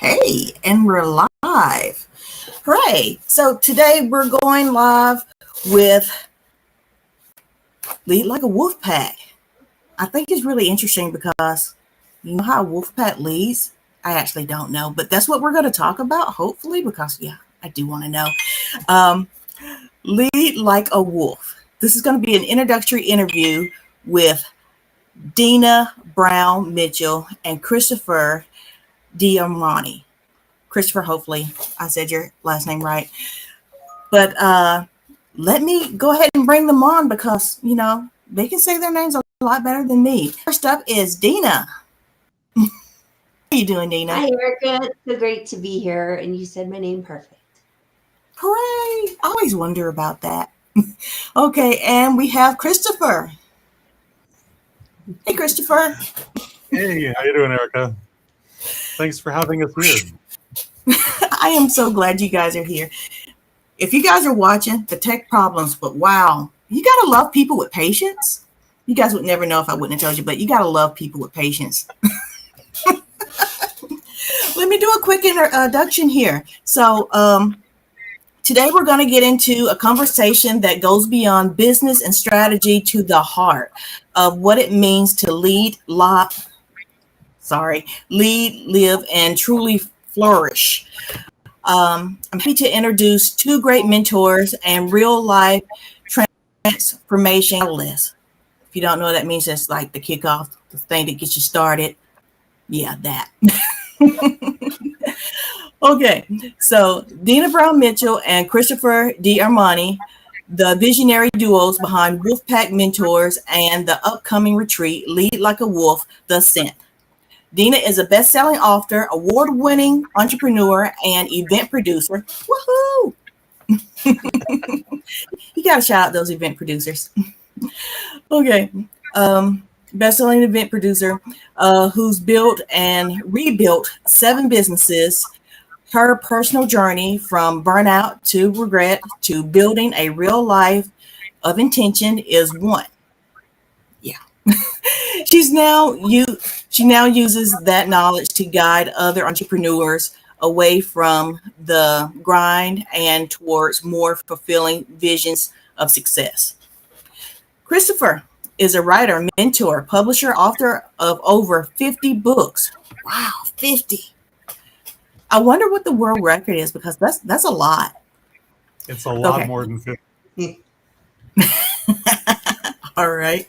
Okay, and we're live. Hooray! So today we're going live with Lead Like a Wolfpack. I think it's really interesting because you know how a Wolfpack leads? I actually don't know, but that's what we're going to talk about, hopefully, because, yeah, I do want to know. Lead Like a Wolf. This is going to be an introductory interview with Deana Brown Mitchell and Christopher Armani. Christopher, hopefully I said your last name right. But let me go ahead and bring them on because, you know, they can say their names a lot better than me. First up is Deana. How are you doing, Deana? Hi, Erica. It's so great to be here. And you said my name perfect. Hooray! I always wonder about that. Okay, and we have Christopher. Hey, Christopher. Hey, how you doing, Erica? Thanks for having us here. I am so glad you guys are here. If you guys are watching, the tech problems, but wow, you got to love people with patience. You guys would never know if I wouldn't have told you, but you got to love people with patience. Let me do a quick introduction here. So today we're going to get into a conversation that goes beyond business and strategy to the heart of what it means to lead, live, and truly flourish. I'm happy to introduce two great mentors and real life transformation catalysts. If you don't know what that means, it's like the kickoff, the thing that gets you started. Yeah, that. Okay, so Deana Brown Mitchell and Christopher Armani, the visionary duos behind Wolfpack Mentors and the upcoming retreat, Lead Like a Wolf, The Ascent. Deana is a best-selling author, award-winning entrepreneur, and event producer. Woohoo! You got to shout out those event producers. Okay. Best-selling event producer who's built and rebuilt 7 businesses. Her personal journey from burnout to regret to building a real life of intention is one. Yeah. She now uses that knowledge to guide other entrepreneurs away from the grind and towards more fulfilling visions of success. Christopher is a writer, mentor, publisher, author of over 50 books. Wow, 50. I wonder what the world record is because that's a lot. It's a lot more than 50. All right.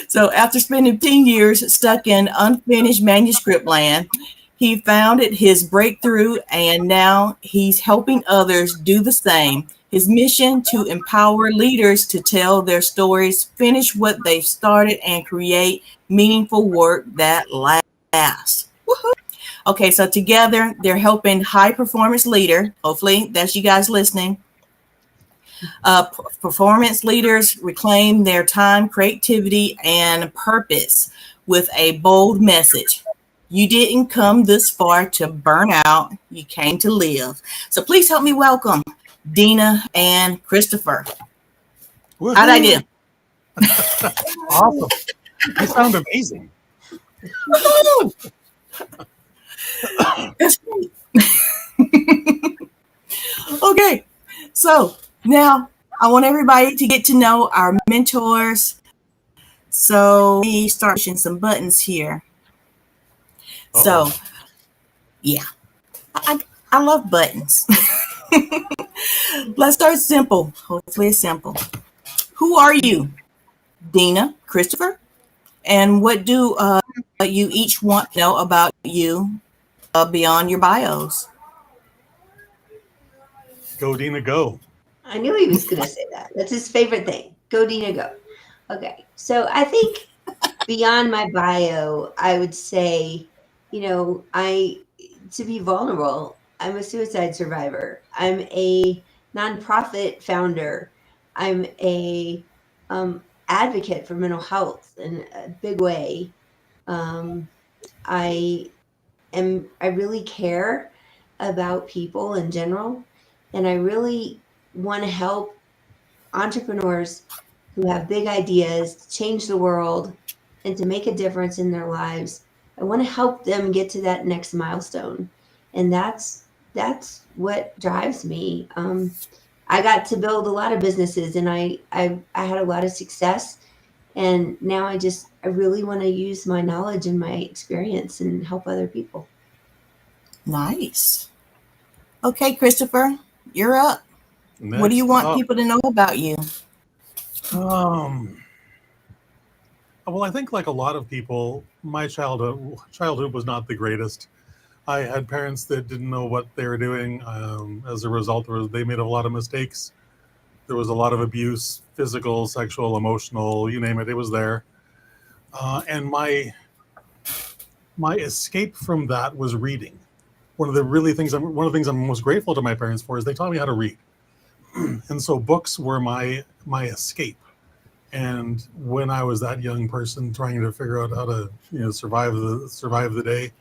So after spending 10 years stuck in unfinished manuscript land, he founded his breakthrough and now he's helping others do the same. His mission to empower leaders to tell their stories, finish what they've started, and create meaningful work that lasts. Woohoo! Okay, so together they're helping high performance leader. Hopefully that's you guys listening. Performance leaders reclaim their time, creativity, and purpose with a bold message. You didn't come this far to burn out. You came to live. So please help me welcome Deana and Christopher. Woo-hoo. How'd I do? Awesome. You sound amazing. That's great. Okay, so now I want everybody to get to know our mentors. So we start pushing some buttons here. So, yeah, I love buttons. Let's start simple. Hopefully it's simple. Who are you, Deana, Christopher? And what do you each want to know about you beyond your bios? Go, Deana, go. I knew he was going to say that. That's his favorite thing. Go, Deana, go. Okay. So I think beyond my bio, I would say, you know, to be vulnerable, I'm a suicide survivor. I'm a nonprofit founder. I'm a advocate for mental health in a big way. I really care about people in general, and I really want to help entrepreneurs who have big ideas to change the world and to make a difference in their lives. I want to help them get to that next milestone. And that's what drives me. I got to build a lot of businesses, and I had a lot of success. And now I really want to use my knowledge and my experience and help other people. Nice. Okay, Christopher, you're up. What do you Next want up, people to know about you? well, I think like a lot of people, my childhood was not the greatest. I had parents that didn't know what they were doing. As a result, they made a lot of mistakes. There was a lot of abuse, physical, sexual, emotional, you name it, it was there. And my escape from that was reading. One of the things I'm most grateful to my parents for is they taught me how to read. And so books were my escape. And when I was that young person trying to figure out how to survive the day,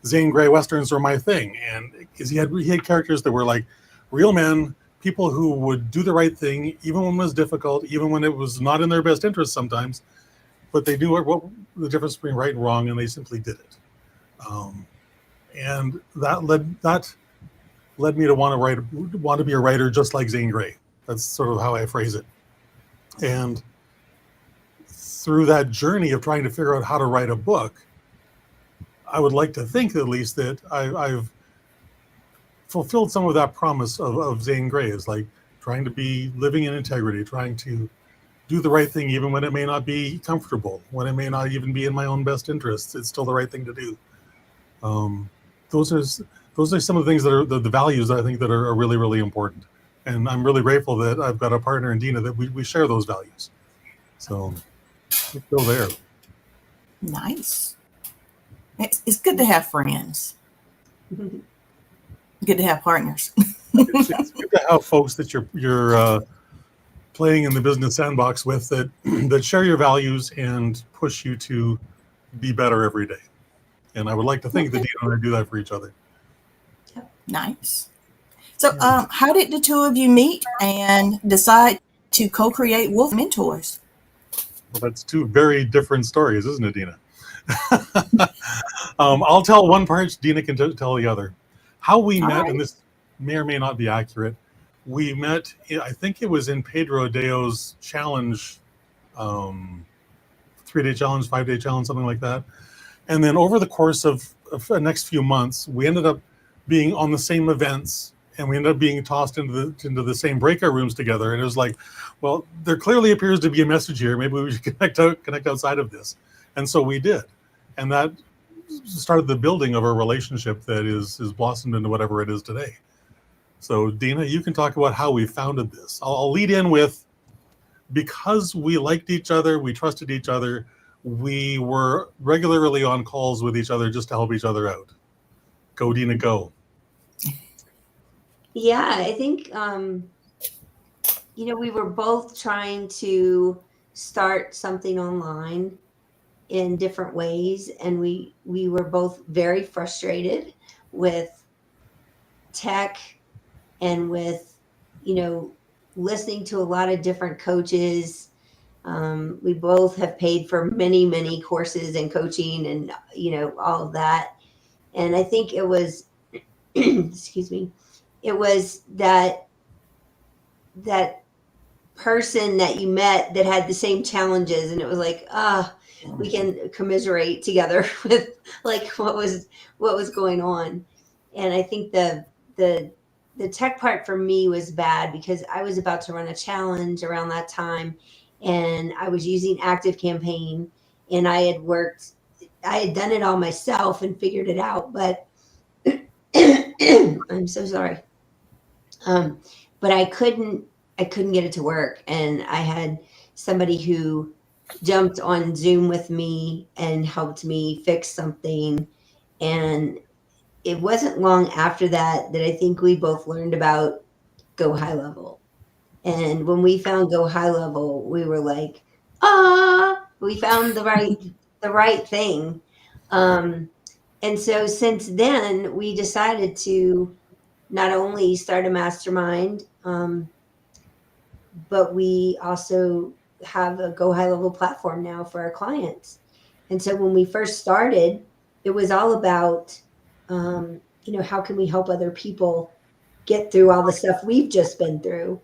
Zane Grey westerns were my thing. And because he had characters that were like real men, people who would do the right thing even when it was difficult, even when it was not in their best interest sometimes, but they knew what the difference between right and wrong, and they simply did it. And that led me to want to be a writer just like Zane Grey. That's sort of how I phrase it. And through that journey of trying to figure out how to write a book, I would like to think at least that I've fulfilled some of that promise of Zane Grey, is like trying to be living in integrity, trying to do the right thing even when it may not be comfortable, when it may not even be in my own best interests. It's still the right thing to do. Those are some of the things that are the values that I think that are really, really important. And I'm really grateful that I've got a partner in Deana that we share those values. So we're still there. Nice. It's good to have friends. Good to have partners. It's good to have folks that you're playing in the business sandbox with that share your values and push you to be better every day. And I would like to think that Deana and I do that for each other. Nice. So how did the two of you meet and decide to co-create Wolf Mentors? Well, that's two very different stories, isn't it, Deana? I'll tell one part, Deana can tell the other. How we met, right. and this may or may not be accurate, we met, I think it was in Pedro Adeo's challenge, 3-day challenge, 5-day challenge, something like that. And then over the course of the next few months, we ended up being on the same events, and we ended up being tossed into the same breakout rooms together. And it was like, well, there clearly appears to be a message here. Maybe we should connect outside of this. And so we did. And that started the building of a relationship that is blossomed into whatever it is today. So Deana, you can talk about how we founded this. I'll lead in with, because we liked each other, we trusted each other, we were regularly on calls with each other just to help each other out. Go, Deana, go. Yeah, I think, we were both trying to start something online in different ways. And we were both very frustrated with tech and with, listening to a lot of different coaches. We both have paid for many, many courses and coaching and, all of that. And I think it was, excuse me, it was that person that you met that had the same challenges. And it was like, we can commiserate together with like what was going on. And I think the tech part for me was bad because I was about to run a challenge around that time, and I was using Active Campaign, and I had done it all myself and figured it out, but I'm so sorry. But I couldn't get it to work. And I had somebody who jumped on Zoom with me and helped me fix something. And it wasn't long after that I think we both learned about Go High Level. And when we found Go High Level, we were like, we found the right thing. And so since then, we decided to not only start a mastermind, but we also have a Go High Level platform now for our clients. And so when we first started, it was all about how can we help other people get through all the stuff we've just been through,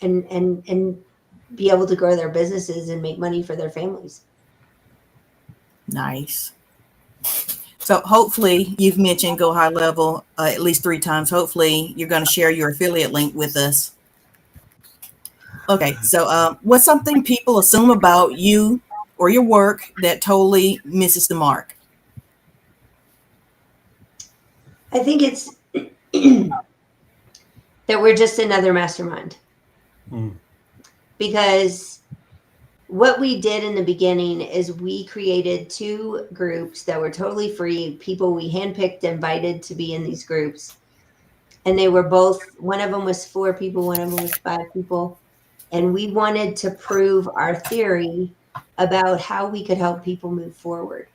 and be able to grow their businesses and make money for their families. Nice. So hopefully you've mentioned Go High Level at least 3 times. Hopefully you're going to share your affiliate link with us. Okay, so what's something people assume about you or your work that totally misses the mark? I think it's that we're just another mastermind. Because what we did in the beginning is we created 2 groups that were totally free, people we handpicked, invited to be in these groups. And they were both, one of them was 4 people, one of them was 5 people. And we wanted to prove our theory about how we could help people move forward.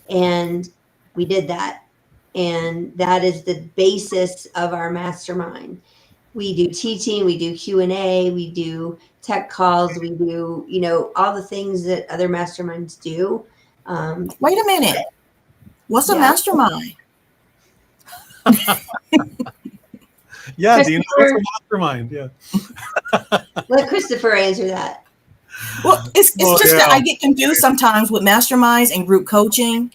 And we did that. And that is the basis of our mastermind. We do teaching, we do Q&A, we do tech calls, we do, all the things that other masterminds do. Wait a minute. What's a mastermind? Yeah, Deana, what's a mastermind? Yeah. Let Christopher answer that. Well, it's just that I get confused sometimes with masterminds and group coaching,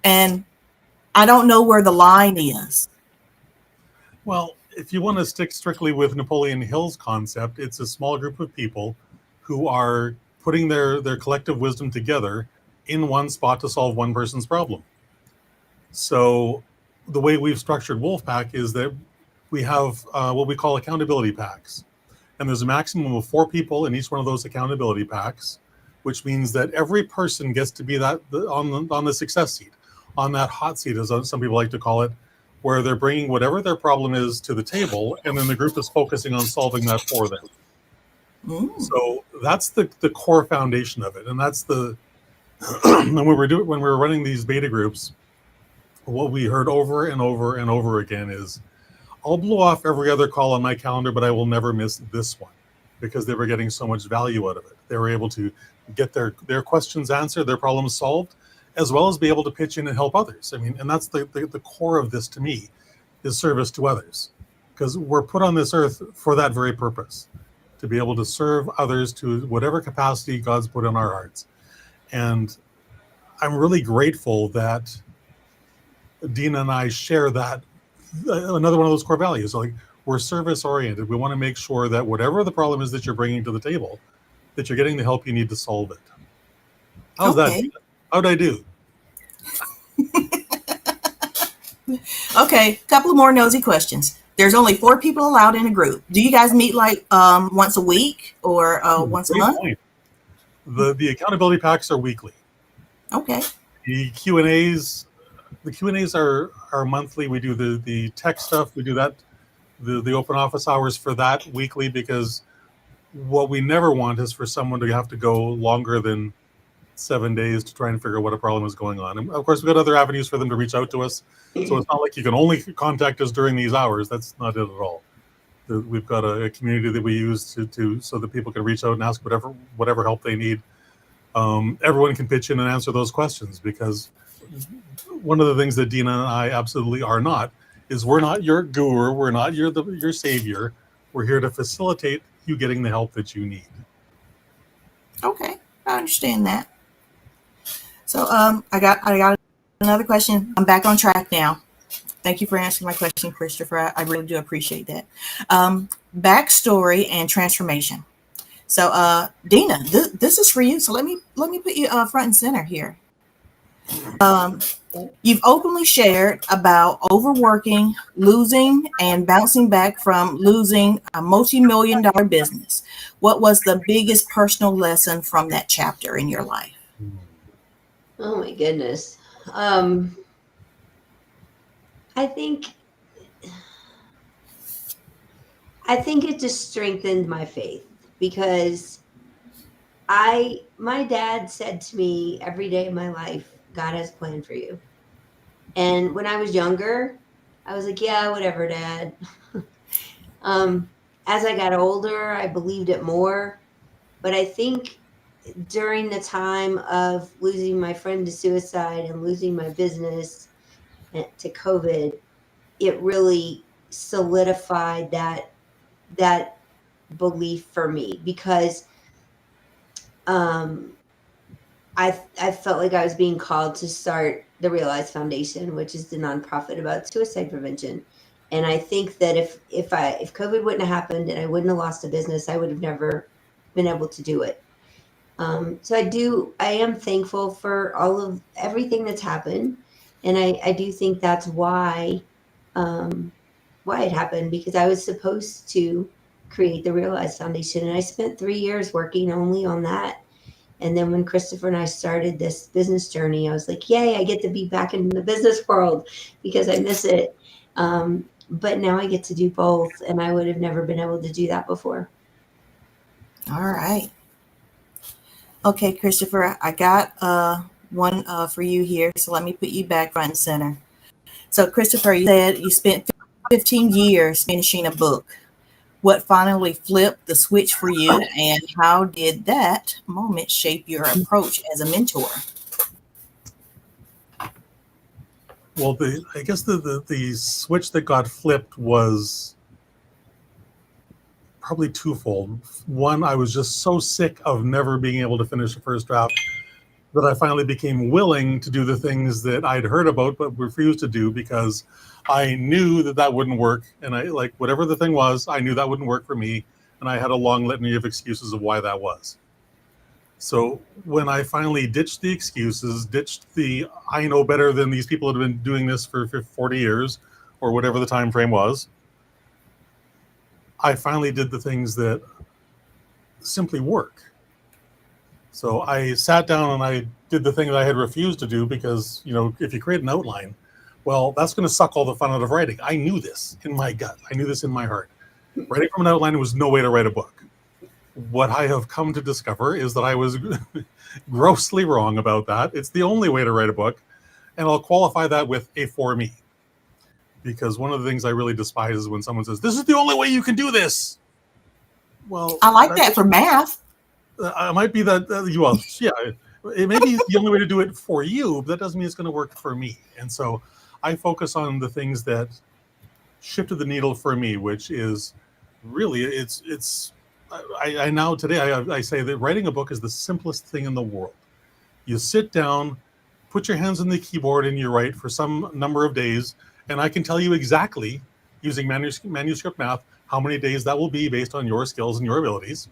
and I don't know where the line is. Well, if you want to stick strictly with Napoleon Hill's concept, it's a small group of people who are putting their collective wisdom together in one spot to solve one person's problem. So the way we've structured Wolfpack is that we have what we call accountability packs. And there's a maximum of 4 people in each one of those accountability packs, which means that every person gets to be on the success seat, on that hot seat, as some people like to call it, where they're bringing whatever their problem is to the table, and then the group is focusing on solving that for them. So that's the core foundation of it. And that's the when we were running these beta groups, what we heard over and over and over again is, I'll blow off every other call on my calendar, but I will never miss this one, because they were getting so much value out of it. They were able to get their questions answered, their problems solved, as well as be able to pitch in and help others. I mean, and that's the core of this to me, is service to others, because we're put on this earth for that very purpose, to be able to serve others to whatever capacity God's put in our hearts. And I'm really grateful that Deana and I share that, another one of those core values. Like, we're service oriented. We want to make sure that whatever the problem is that you're bringing to the table, that you're getting the help you need to solve it. How's that? How'd I do? Okay, couple of more nosy questions. There's only 4 people allowed in a group. Do you guys meet like once a week or once a month? Point. The accountability packs are weekly. Okay. The Q&As are monthly. We do the tech stuff. We do that, the open office hours for that weekly, because what we never want is for someone to have to go longer than 7 days to try and figure out what a problem is going on. And of course, we've got other avenues for them to reach out to us. So it's not like you can only contact us during these hours. That's not it at all. We've got a community that we use to so that people can reach out and ask whatever help they need. Everyone can pitch in and answer those questions, because one of the things that Deana and I absolutely are not is we're not your guru. We're not your savior. We're here to facilitate you getting the help that you need. Okay, I understand that. So I got another question. I'm back on track now. Thank you for answering my question, Christopher. I really do appreciate that. Backstory and transformation. So Deana, this is for you. So let me put you front and center here. You've openly shared about overworking, losing, and bouncing back from losing a multi-million-dollar business. What was the biggest personal lesson from that chapter in your life? Oh my goodness. I think it just strengthened my faith, because my dad said to me every day of my life, God has a plan for you. And when I was younger, I was like, yeah, whatever, Dad. As I got older, I believed it more. But I think during the time of losing my friend to suicide and losing my business to COVID, it really solidified that belief for me, because I felt like I was being called to start the Realize Foundation, which is the nonprofit about suicide prevention. And I think that if COVID wouldn't have happened and I wouldn't have lost a business, I would have never been able to do it. So I am thankful for everything that's happened. And I do think that's why it happened, because I was supposed to create the Realize Foundation. And I spent 3 years working only on that. And then when Christopher and I started this business journey, I was like, yay, I get to be back in the business world because I miss it. But now I get to do both, and I would have never been able to do that before. All right. Okay, Christopher, I got one for you here. So let me put you back front and center. So Christopher, you said you spent 15 years finishing a book. What finally flipped the switch for you, and how did that moment shape your approach as a mentor? Well, I guess the switch that got flipped was probably twofold. One, I was just so sick of never being able to finish the first draft that I finally became willing to do the things that I'd heard about but refused to do, because I knew that wouldn't work. And I, like, whatever the thing was, I knew that wouldn't work for me. And I had a long litany of excuses of why that was. So when I finally ditched the excuses, ditched the I know better than these people that have been doing this for 40 years or whatever the time frame was, I finally did the things that simply work. So I sat down and I did the thing that I had refused to do, because, you know, if you create an outline, well, that's going to suck all the fun out of writing. I knew this in my gut. I knew this in my heart. Writing from an outline was no way to write a book. What I have come to discover is that I was grossly wrong about that. It's the only way to write a book. And I'll qualify that with a for me. Because one of the things I really despise is when someone says, this is the only way you can do this. Well, I like that for math. It might be that, it may be the only way to do it for you, but that doesn't mean it's going to work for me. And so I focus on the things that shifted the needle for me, which is really, I now today, I say that writing a book is the simplest thing in the world. You sit down, put your hands on the keyboard, and you write for some number of days. And I can tell you exactly, using manuscript math, how many days that will be based on your skills and your abilities.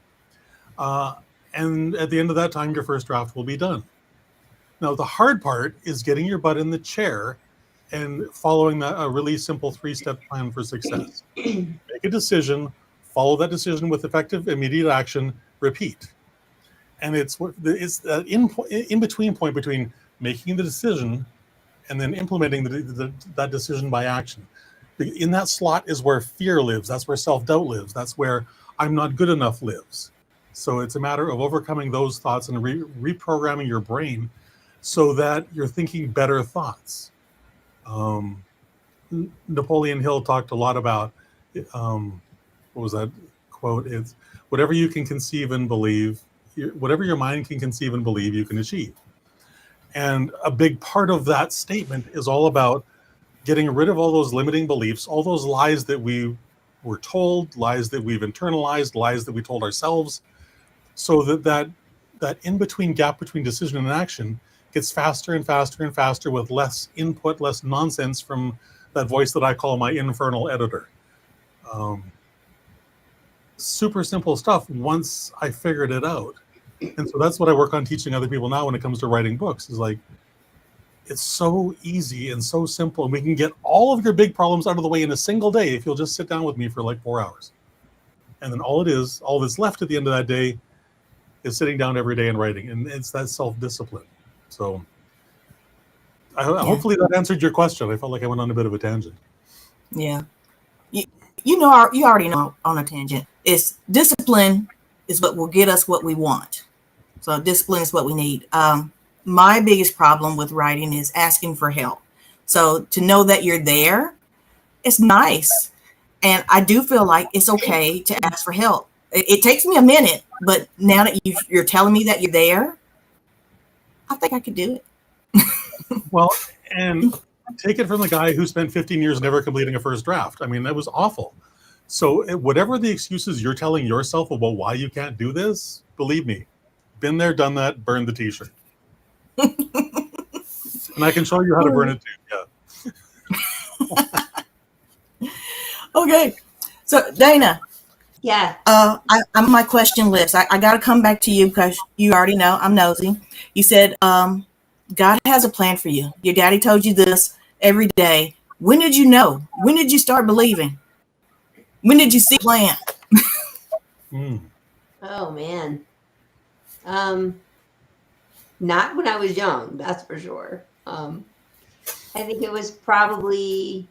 And at the end of that time, your first draft will be done. Now, the hard part is getting your butt in the chair and following a really simple 3-step plan for success. Make a decision, follow that decision with effective, immediate action, repeat. And it's that in-between point between making the decision and then implementing that decision by action. In that slot is where fear lives. That's where self-doubt lives. That's where I'm not good enough lives. So it's a matter of overcoming those thoughts and reprogramming your brain so that you're thinking better thoughts. Napoleon Hill talked a lot about, what was that quote? It's whatever you can conceive and believe, whatever your mind can conceive and believe, you can achieve. And a big part of that statement is all about getting rid of all those limiting beliefs, all those lies that we were told, lies that we've internalized, lies that we told ourselves, so that in-between gap between decision and action gets faster and faster and faster with less input, less nonsense from that voice that I call my infernal editor. Super simple stuff once I figured it out. And so that's what I work on teaching other people now when it comes to writing books, is like, it's so easy and so simple. And we can get all of your big problems out of the way in a single day if you'll just sit down with me for like 4 hours. And then all that's left at the end of that day is sitting down every day and writing. And it's that self-discipline. So hopefully that answered your question. I felt like I went on a bit of a tangent. Yeah. You already know on a tangent. It's discipline is what will get us what we want. So discipline is what we need. My biggest problem with writing is asking for help. So to know that you're there, it's nice. And I do feel like it's okay to ask for help. It takes me a minute, but now that you're telling me that you're there, I think I could do it. Well, and take it from the guy who spent 15 years never completing a first draft. I mean, that was awful. So whatever the excuses you're telling yourself about why you can't do this, believe me, been there, done that, burned the t-shirt. And I can show you how to burn it too. Yeah. Okay. So Deana, Yeah. I'm on my question list. I got to come back to you because you already know I'm nosy. You said God has a plan for you. Your daddy told you this every day. When did you know? When did you start believing? When did you see the plan? Oh man. Not when I was young, that's for sure. I think it was probably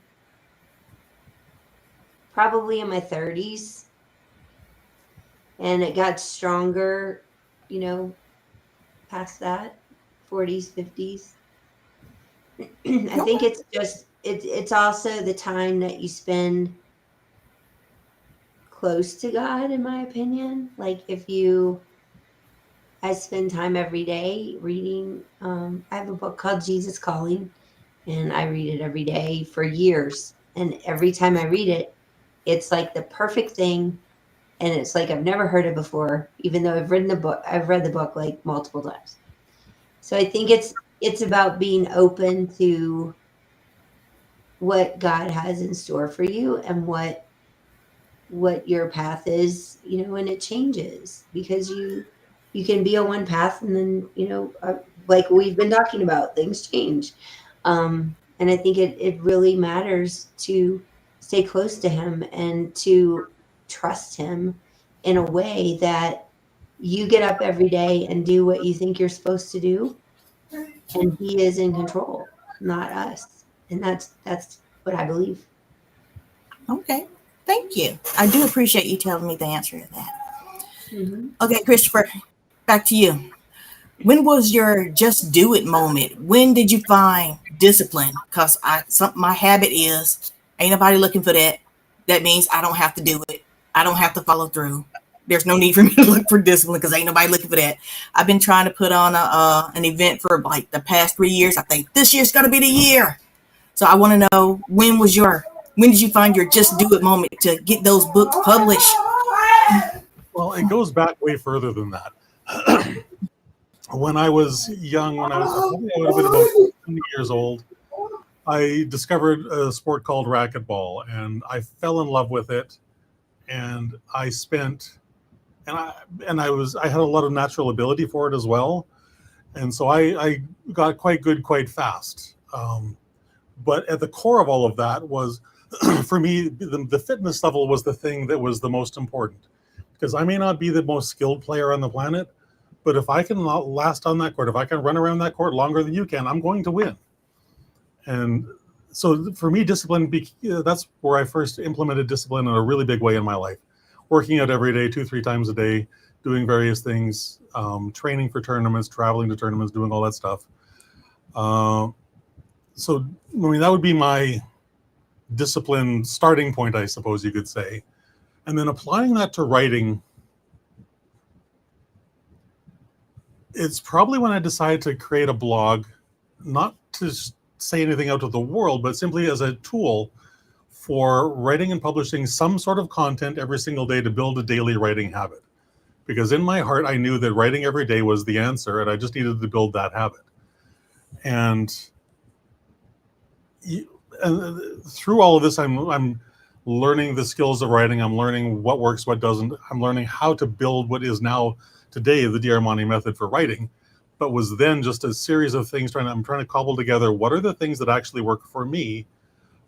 in my 30s, and it got stronger, past that, 40s, 50s. I think it's just it's also the time that you spend close to God, in my opinion. Like I spend time every day reading. I have a book called Jesus Calling, and I read it every day for years. And every time I read it, it's like the perfect thing. And it's like I've never heard it before, even though I've read the book like multiple times. So I think it's about being open to what God has in store for you and what your path is, and it changes because you can be on one path and then, like we've been talking about, things change. And I think it really matters to stay close to him and to trust him in a way that you get up every day and do what you think you're supposed to do, and he is in control, not us. And that's what I believe. Okay. Thank you. I do appreciate you telling me the answer to that. Mm-hmm. Okay, Christopher, back to you. When was your just do it moment? When did you find discipline? Because my habit is ain't nobody looking for that. That means I don't have to do it. I don't have to follow through. There's no need for me to look for discipline because ain't nobody looking for that. I've been trying to put on an event for like the past 3 years. I think this year's gonna be the year. So I want to know when did you find your just do it moment to get those books published? Well, it goes back way further than that. When I was young, I would have been about 20 years old, I discovered a sport called racquetball, and I fell in love with it. And I had a lot of natural ability for it as well, and so I got quite good quite fast. But at the core of all of that was, for me, the fitness level was the thing that was the most important, because I may not be the most skilled player on the planet, but if I can last on that court, if I can run around that court longer than you can, I'm going to win. And so for me, discipline, that's where I first implemented discipline in a really big way in my life. Working out every day, 2-3 times a day, doing various things, training for tournaments, traveling to tournaments, doing all that stuff. So, I mean, that would be my discipline starting point, I suppose you could say. And then applying that to writing, it's probably when I decided to create a blog, not to say anything out to the world, but simply as a tool for writing and publishing some sort of content every single day to build a daily writing habit. Because in my heart, I knew that writing every day was the answer, and I just needed to build that habit. And through all of this, I'm learning the skills of writing. I'm learning what works, what doesn't. I'm learning how to build what is now today the Armani method for writing, but was then just a series of things. I'm trying to cobble together what are the things that actually work for me,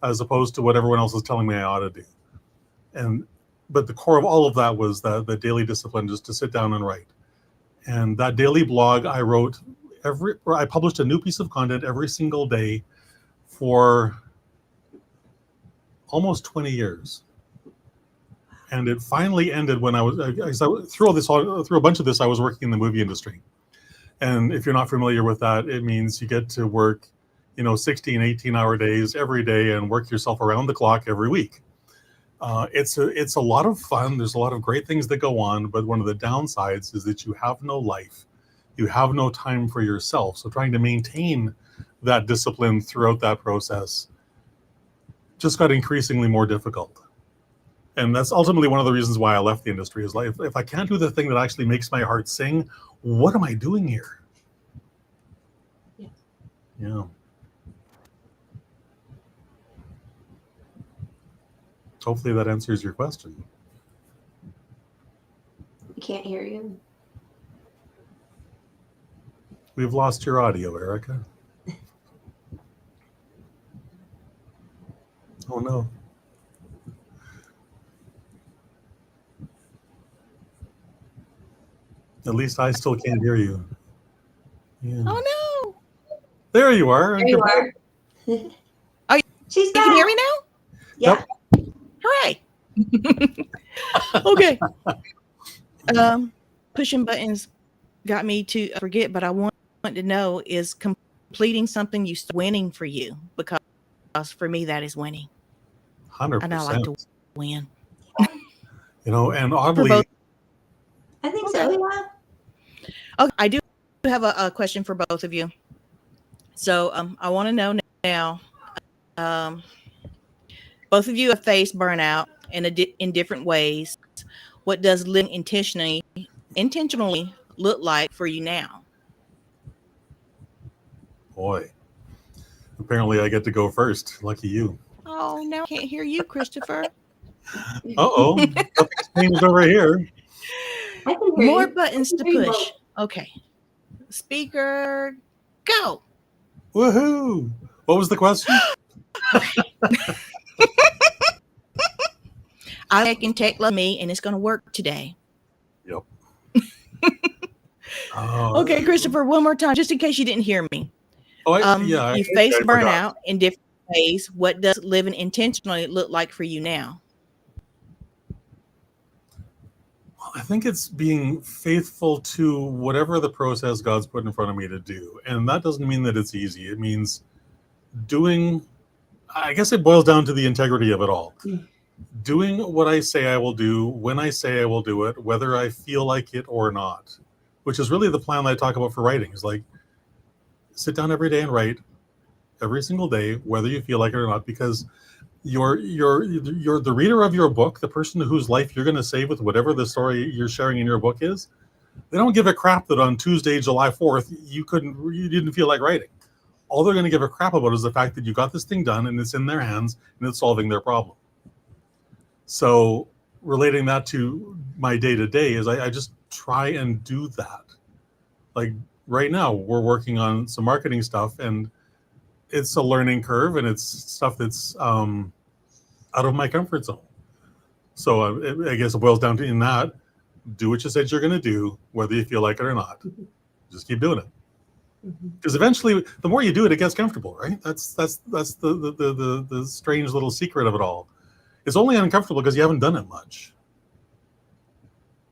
as opposed to what everyone else is telling me I ought to do. But the core of all of that was the daily discipline, just to sit down and write. And that daily blog I wrote I published a new piece of content every single day for almost 20 years. And it finally ended when through a bunch of this, I was working in the movie industry. And if you're not familiar with that, it means you get to work, 16, 18-hour days every day and work yourself around the clock every week. It's a lot of fun. There's a lot of great things that go on, but one of the downsides is that you have no life. You have no time for yourself. So trying to maintain that discipline throughout that process just got increasingly more difficult. And that's ultimately one of the reasons why I left the industry, is like, if I can't do the thing that actually makes my heart sing, what am I doing here? Yeah. Hopefully that answers your question. We can't hear you. We've lost your audio, Erica. Oh no. At least I still can't hear you. Yeah. Oh no! There you are. There you are. Oh, She's you back. can hear me now? Yeah. Yep. Hooray! Okay. Pushing buttons got me to forget, but I want to know, is completing something you start winning for you? Because for me, that is winning. 100%. And I like to win. You know, and For oddly, both. I think so, yeah. Okay, I do have a question for both of you. So I want to know now, both of you have faced burnout in different ways. What does living intentionally look like for you now? boy, apparently I get to go first. Lucky you. Oh, now I can't hear you, Christopher. Uh-oh. Nothing's changed over here. I can hear More you. buttons to I can hear you push. Okay. Speaker, go. Woohoo! What was the question? I can take love me, and it's going to work today. Yep. Okay, Christopher, one more time, just in case you didn't hear me. You faced burnout in different ways. What does living intentionally look like for you now? Well, I think it's being faithful to whatever the process God's put in front of me to do. And that doesn't mean that it's easy. It means doing, I guess it boils down to the integrity of it all. Doing what I say I will do, when I say I will do it, whether I feel like it or not, which is really the plan that I talk about for writing, is like, sit down every day and write every single day, whether you feel like it or not, because you're the reader of your book, the person whose life you're going to save with whatever the story you're sharing in your book is. They don't give a crap that on Tuesday, July 4th, you didn't feel like writing. All they're going to give a crap about is the fact that you got this thing done and it's in their hands and it's solving their problem. So relating that to my day-to-day is I just try and do that. Like right now, we're working on some marketing stuff, and it's a learning curve, and it's stuff that's out of my comfort zone. So I guess it boils down to, in that, do what you said you're going to do, whether you feel like it or not. Just keep doing it. Because eventually, the more you do it, it gets comfortable, right? That's the strange little secret of it all. It's only uncomfortable because you haven't done it much.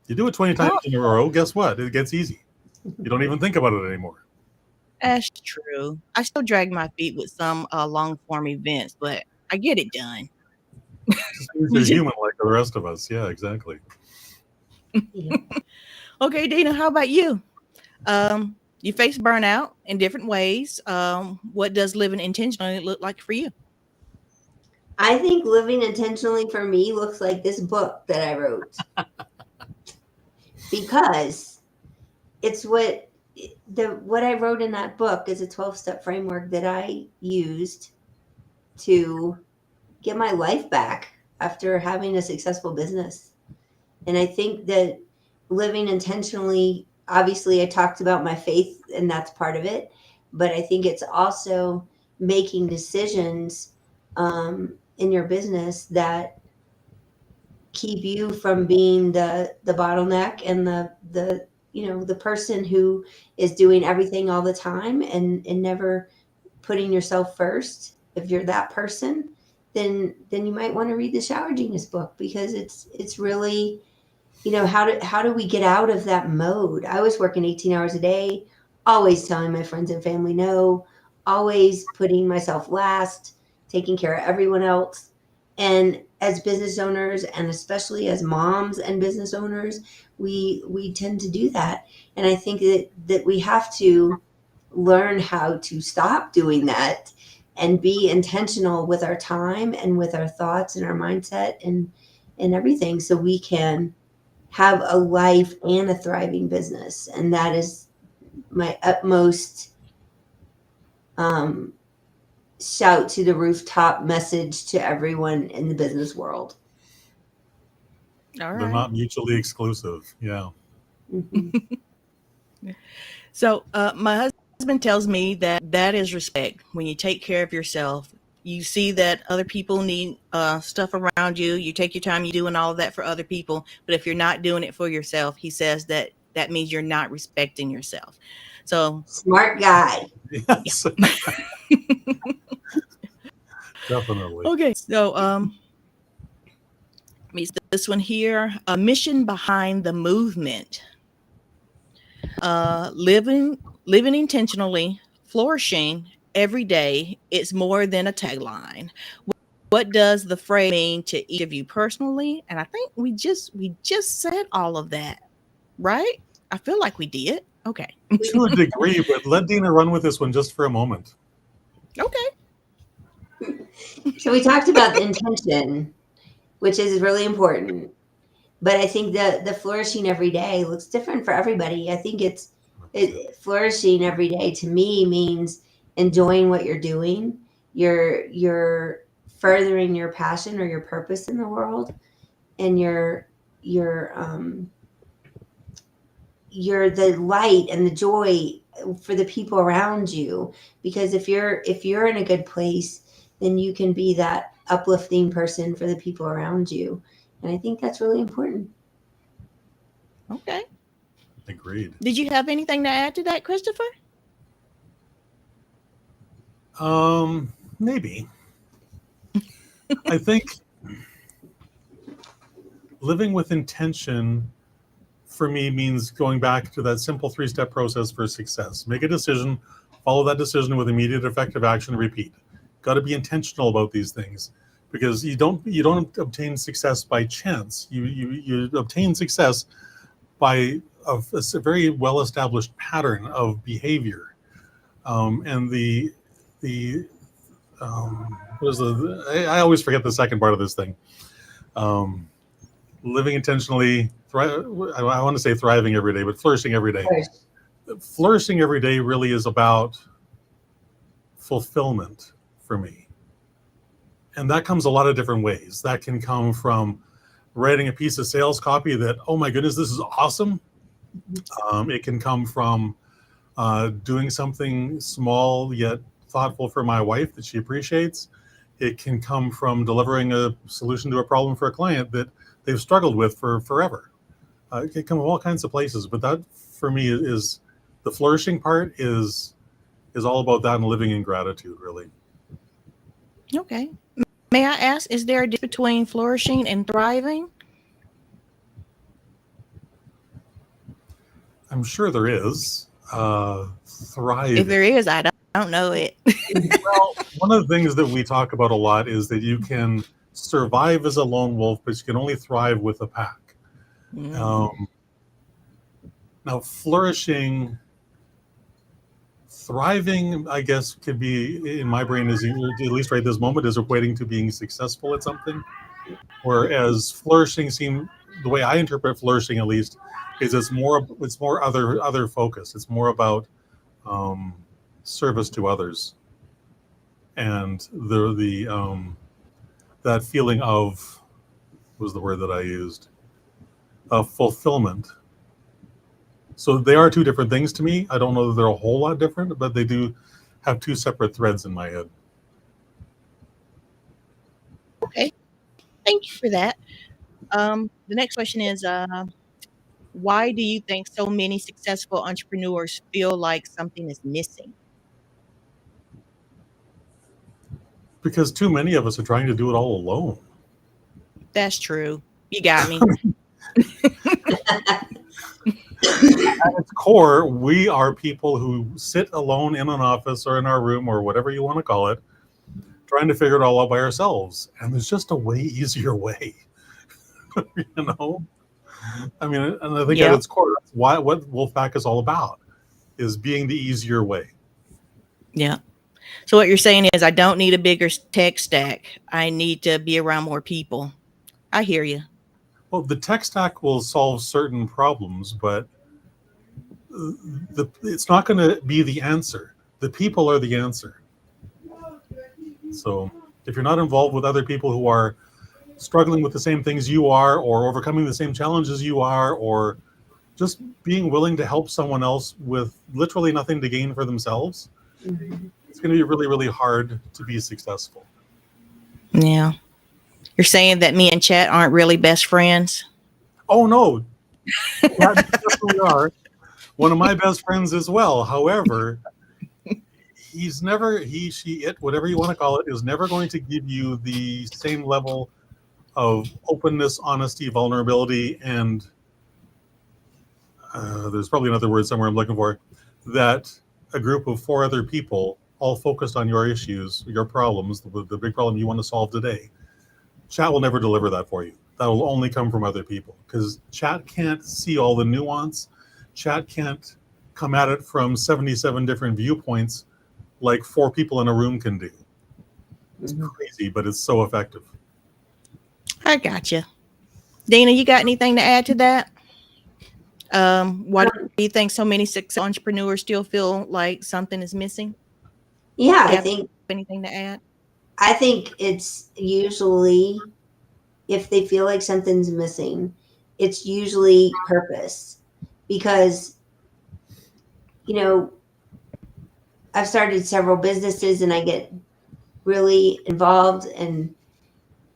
You do it 20 times in a row, guess what? It gets easy. You don't even think about it anymore. That's true. I still drag my feet with some long form events, but I get it done. You're human like the rest of us. Yeah, exactly. Okay, Deana, how about you? You face burnout in different ways. What does living intentionally look like for you? I think living intentionally for me looks like this book that I wrote. Because it's what I wrote in that book is a 12-step framework that I used to get my life back after having a successful business. And I think that living intentionally, obviously I talked about my faith and that's part of it, but I think it's also making decisions in your business that keep you from being the bottleneck and the person who is doing everything all the time and never putting yourself first. If you're that person, then you might want to read the Shower Genius book, because it's really, how do we get out of that mode? I was working 18 hours a day, always telling my friends and family no, always putting myself last, taking care of everyone else. And as business owners, and especially as moms and business owners, we tend to do that. And I think that we have to learn how to stop doing that and be intentional with our time and with our thoughts and our mindset and everything, so we can have a life and a thriving business. And that is my utmost shout to the rooftop message to everyone in the business world. All They're right. not mutually exclusive. Yeah. So my husband tells me that is respect. When you take care of yourself, you see that other people need stuff around you. You take your time, you're doing all of that for other people. But if you're not doing it for yourself, he says that means you're not respecting yourself. So Smart guy. Yes. Definitely. okay, so meets this one here. A mission behind the movement. Living intentionally, flourishing every day. It's more than a tagline. What does the phrase mean to each of you personally? And I think we just said all of that, right? I feel like we did. Okay. To a degree, but let Deana run with this one just for a moment. Okay. So we talked about the intention, which is really important. But I think the flourishing every day looks different for everybody. I think flourishing every day to me means enjoying what you're doing. You're furthering your passion or your purpose in the world, and you're the light and the joy for the people around you. Because if you're in a good place, then you can be that uplifting person for the people around you. And I think that's really important. Okay. Agreed. Did you have anything to add to that, Christopher? Maybe. I think living with intention for me means going back to that simple 3-step process for success. Make a decision, follow that decision with immediate effective action, repeat. Got to be intentional about these things, because you don't obtain success by chance. You obtain success by a very well-established pattern of behavior. And I always forget the second part of this thing. Living intentionally, I want to say thriving every day, but flourishing every day. Flourishing every day really is about fulfillment for me. And that comes a lot of different ways. That can come from writing a piece of sales copy that, oh my goodness, this is awesome. It can come from doing something small yet thoughtful for my wife that she appreciates. It can come from delivering a solution to a problem for a client that they've struggled with for forever. It can come from all kinds of places, but that for me is the flourishing part is all about that and living in gratitude, really. Okay. May I ask, is there a difference between flourishing and thriving? I'm sure there is. Thriving. If there is, I don't know it. Well, one of the things that we talk about a lot is that you can survive as a lone wolf, but you can only thrive with a pack. Now, thriving, I guess, could be, in my brain, is, at least right this moment, is equating to being successful at something. Whereas flourishing the way I interpret flourishing, at least, is it's more other focus. It's more about service to others, and that feeling of, what was the word that I used, of fulfillment. So they are two different things to me. I don't know that they're a whole lot different, but they do have two separate threads in my head. Okay. Thank you for that. The next question is, why do you think so many successful entrepreneurs feel like something is missing? Because too many of us are trying to do it all alone. That's true. You got me. At its core, we are people who sit alone in an office or in our room or whatever you want to call it, trying to figure it all out by ourselves. And there's just a way easier way. You know? I mean, and I think at its core, that's what Wolfpack is all about, is being the easier way. Yeah. So what you're saying is I don't need a bigger tech stack. I need to be around more people. I hear you. Well, the tech stack will solve certain problems, but it's not going to be the answer. The people are the answer. So if you're not involved with other people who are struggling with the same things you are, or overcoming the same challenges you are, or just being willing to help someone else with literally nothing to gain for themselves, Mhm. it's going to be really, really hard to be successful. Yeah. You're saying that me and Chat aren't really best friends? Oh, no, yeah, definitely are. One of my best friends as well. However, he's never, he, she, it, whatever you want to call it, is never going to give you the same level of openness, honesty, vulnerability, and there's probably another word somewhere I'm looking for, that a group of 4 other people all focused on your issues, your problems, the big problem you want to solve today. Chat will never deliver that for you. That will only come from other people, because chat can't see all the nuance. Chat can't come at it from 77 different viewpoints like 4 people in a room can do. It's Mhm. crazy, but it's so effective. I gotcha. Deana, you got anything to add to that? Why do you think so many successful entrepreneurs still feel like something is missing? Yeah, You have anything to add? I think it's usually, if they feel like something's missing, it's usually purpose. Because, you know, I've started several businesses and I get really involved and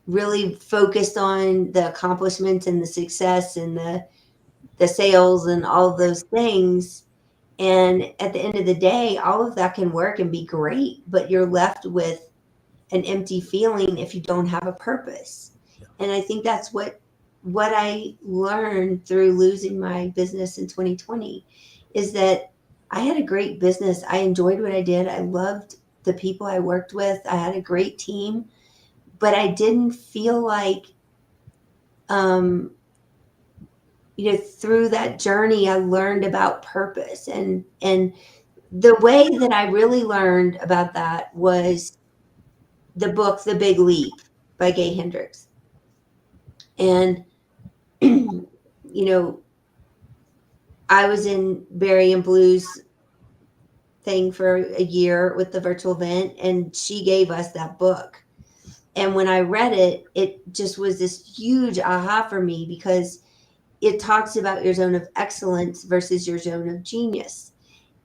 really focused on the accomplishments and the success and the sales and all of those things. And at the end of the day, all of that can work and be great, but you're left with an empty feeling if you don't have a purpose. And I think that's what I learned through losing my business in 2020 is that I had a great business. I enjoyed what I did. I loved the people I worked with. I had a great team, but I didn't feel like um through that journey I learned about purpose, and the way that I really learned about that was the book The Big Leap by Gay Hendricks. And know, I was in Barry and Blue's thing for a year with the virtual event, and she gave us that book. And when I read it, it just was this huge aha for me because it talks about your zone of excellence versus your zone of genius.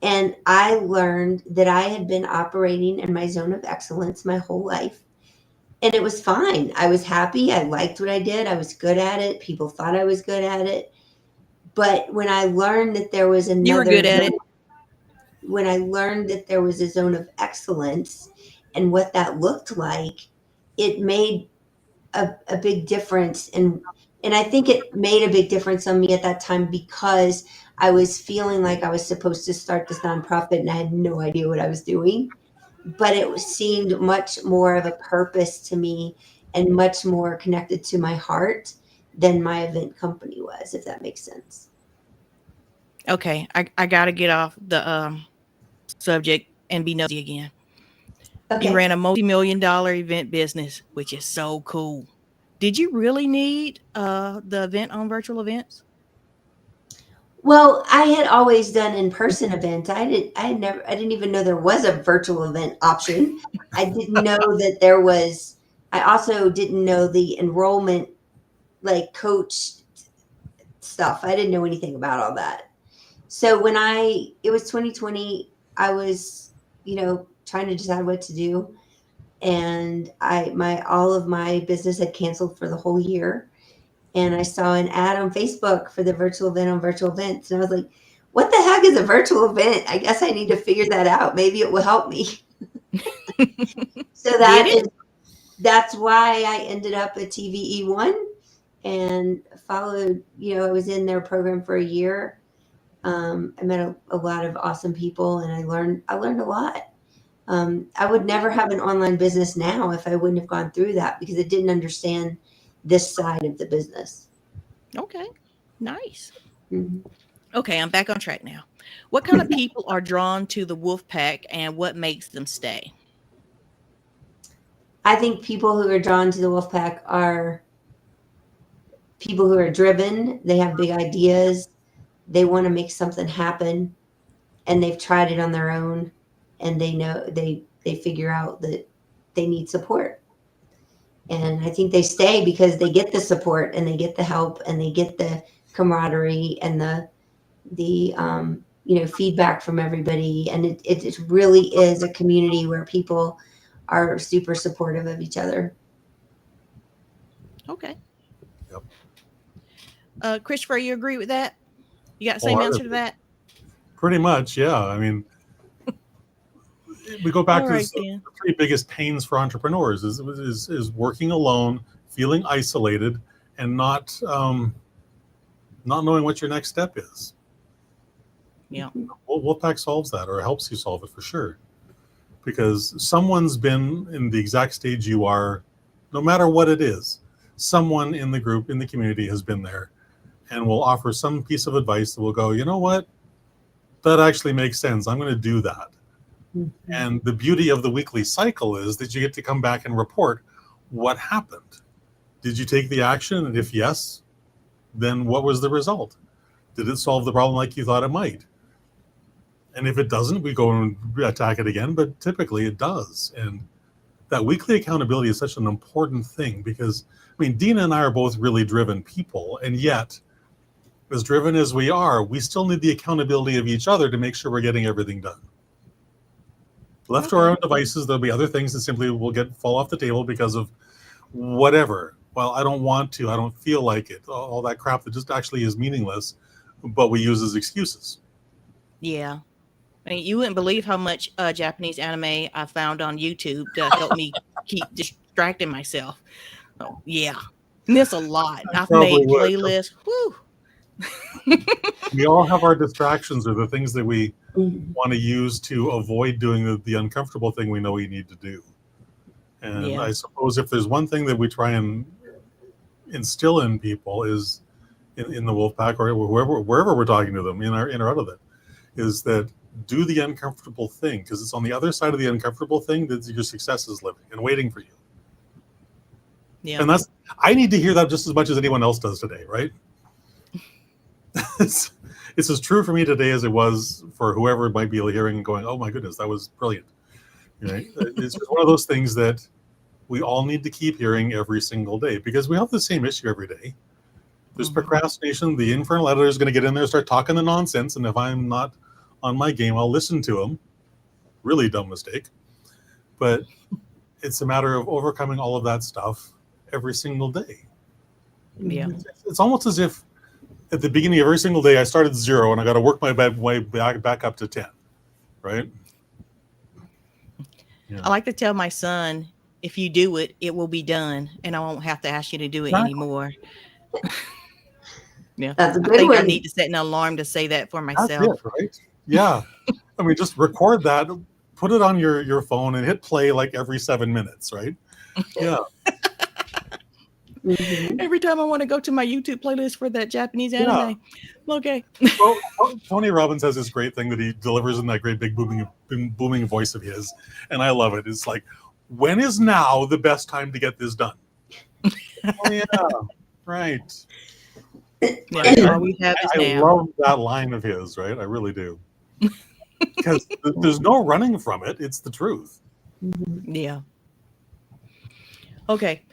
And I learned that I had been operating in my zone of excellence my whole life. And it was fine. I was happy. I liked what I did. I was good at it. People thought I was good at it. But when I learned that there was You were another good at it. zone, when I learned that there was a zone of excellence and what that looked like, it made a big difference. And I think it made a big difference on me at that time because I was feeling like I was supposed to start this nonprofit and I had no idea what I was doing. But seemed much more of a purpose to me and much more connected to my heart than my event company was, if that makes sense. Okay, I gotta get off the subject and be nosy again. You Okay. ran a multi-million-dollar event business, which is so cool. Did you really need the event on virtual events? Well, I had always done in-person events. I didn't even know there was a virtual event option. I didn't know that there was, I also didn't know the enrollment, like coach stuff. I didn't know anything about all that. So it was 2020, I was, trying to decide what to do. And all of my business had canceled for the whole year. And I saw an ad on Facebook for the virtual event on virtual events. And I was like, what the heck is a virtual event? I guess I need to figure that out. Maybe it will help me. So Did it? that's why I ended up at TVE1 and followed, I was in their program for a year. I met a lot of awesome people and I learned a lot. I would never have an online business now if I wouldn't have gone through that because I didn't understand this side of the business. Okay, nice. Mhm. Okay, I'm back on track now. What kind of people are drawn to the Wolfpack and what makes them stay? I think people who are drawn to the Wolfpack are people who are driven. They have big ideas. They want to make something happen, and they've tried it on their own, and they know they figure out that they need support. And I think they stay because they get the support and they get the help and they get the camaraderie and the feedback from everybody. And it really is a community where people are super supportive of each other. Okay. Yep. Christopher, you agree with that? You got the same answer to that? Pretty much, yeah. I mean, we go back All to right, the three biggest pains for entrepreneurs is working alone, feeling isolated, and not knowing what your next step is. Yeah. Wolfpack solves that, or helps you solve it for sure, because someone's been in the exact stage you are, no matter what it is. Someone in the group, in the community, has been there, and will offer some piece of advice that will go, you know what, that actually makes sense. I'm going to do that. Mm-hmm. And the beauty of the weekly cycle is that you get to come back and report what happened. Did you take the action? And if yes, then what was the result? Did it solve the problem like you thought it might? And if it doesn't, we go and attack it again, but typically it does. And that weekly accountability is such an important thing because, I mean, Deana and I are both really driven people, and yet, as driven as we are, we still need the accountability of each other to make sure we're getting everything done. Left to our own devices, there'll be other things that simply will fall off the table because of whatever. Well, I don't want to, I don't feel like it, all that crap that just actually is meaningless, but we use as excuses. Yeah. I mean, you wouldn't believe how much Japanese anime I found on YouTube to help me keep distracting myself. Oh, yeah. And there's a lot. I've made playlists. Whew. We all have our distractions or the things that we want to use to avoid doing the uncomfortable thing we know we need to do. And I suppose if there's one thing that we try and instill in people is in the Wolfpack or wherever we're talking to them in or out of it, is that do the uncomfortable thing, because it's on the other side of the uncomfortable thing that your success is living and waiting for you. Yeah. And I need to hear that just as much as anyone else does today, right? It's as true for me today as it was for whoever might be hearing and going, oh my goodness, that was brilliant. Right? It's just one of those things that we all need to keep hearing every single day because we have the same issue every day. There's procrastination. The infernal editor is going to get in there and start talking the nonsense. And if I'm not on my game, I'll listen to him. Really dumb mistake. But it's a matter of overcoming all of that stuff every single day. Yeah. It's almost as if at the beginning of every single day, I started 0 and I got to work my way back up to 10, right? Yeah. I like to tell my son, if you do it, it will be done, and I won't have to ask you to do it anymore. Yeah, that's a good I think one. I need to set an alarm to say that for myself. That's it, right? Yeah. I mean, just record that, put it on your phone, and hit play like every 7 minutes, right? Yeah. Every time I want to go to my YouTube playlist for that Japanese anime. Yeah. Okay. Well, Tony Robbins has this great thing that he delivers in that great big booming voice of his, and I love it. It's like, when is now the best time to get this done? Oh yeah, right. Yeah, all we have is I love that line of his, right? I really do. Because there's no running from it. It's the truth. Yeah. Okay.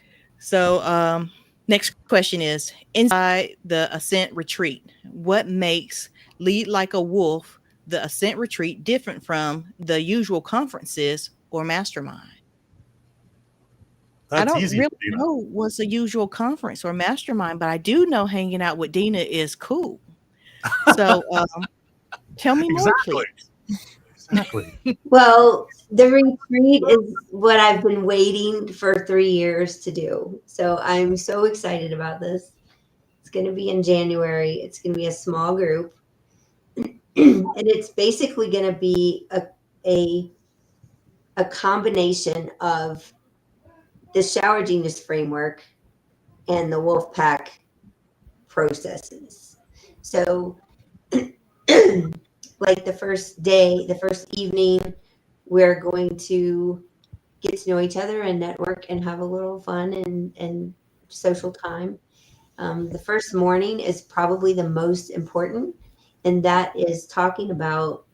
So next question is, inside the Ascent Retreat, what makes Lead Like a Wolf, the Ascent Retreat, different from the usual conferences or mastermind? That's I don't easy, really know what's a usual conference or mastermind, but I do know hanging out with Deana is cool. So tell me more, please. Exactly. Well, the retreat is what I've been waiting for 3 years to do. So I'm so excited about this. It's going to be in January. It's going to be a small group. And it's basically going to be a combination of the Shower Genius framework and the Wolfpack processes. So like the first day, the first evening, we're going to get to know each other and network and have a little fun and social time. The first morning is probably the most important, and that is talking about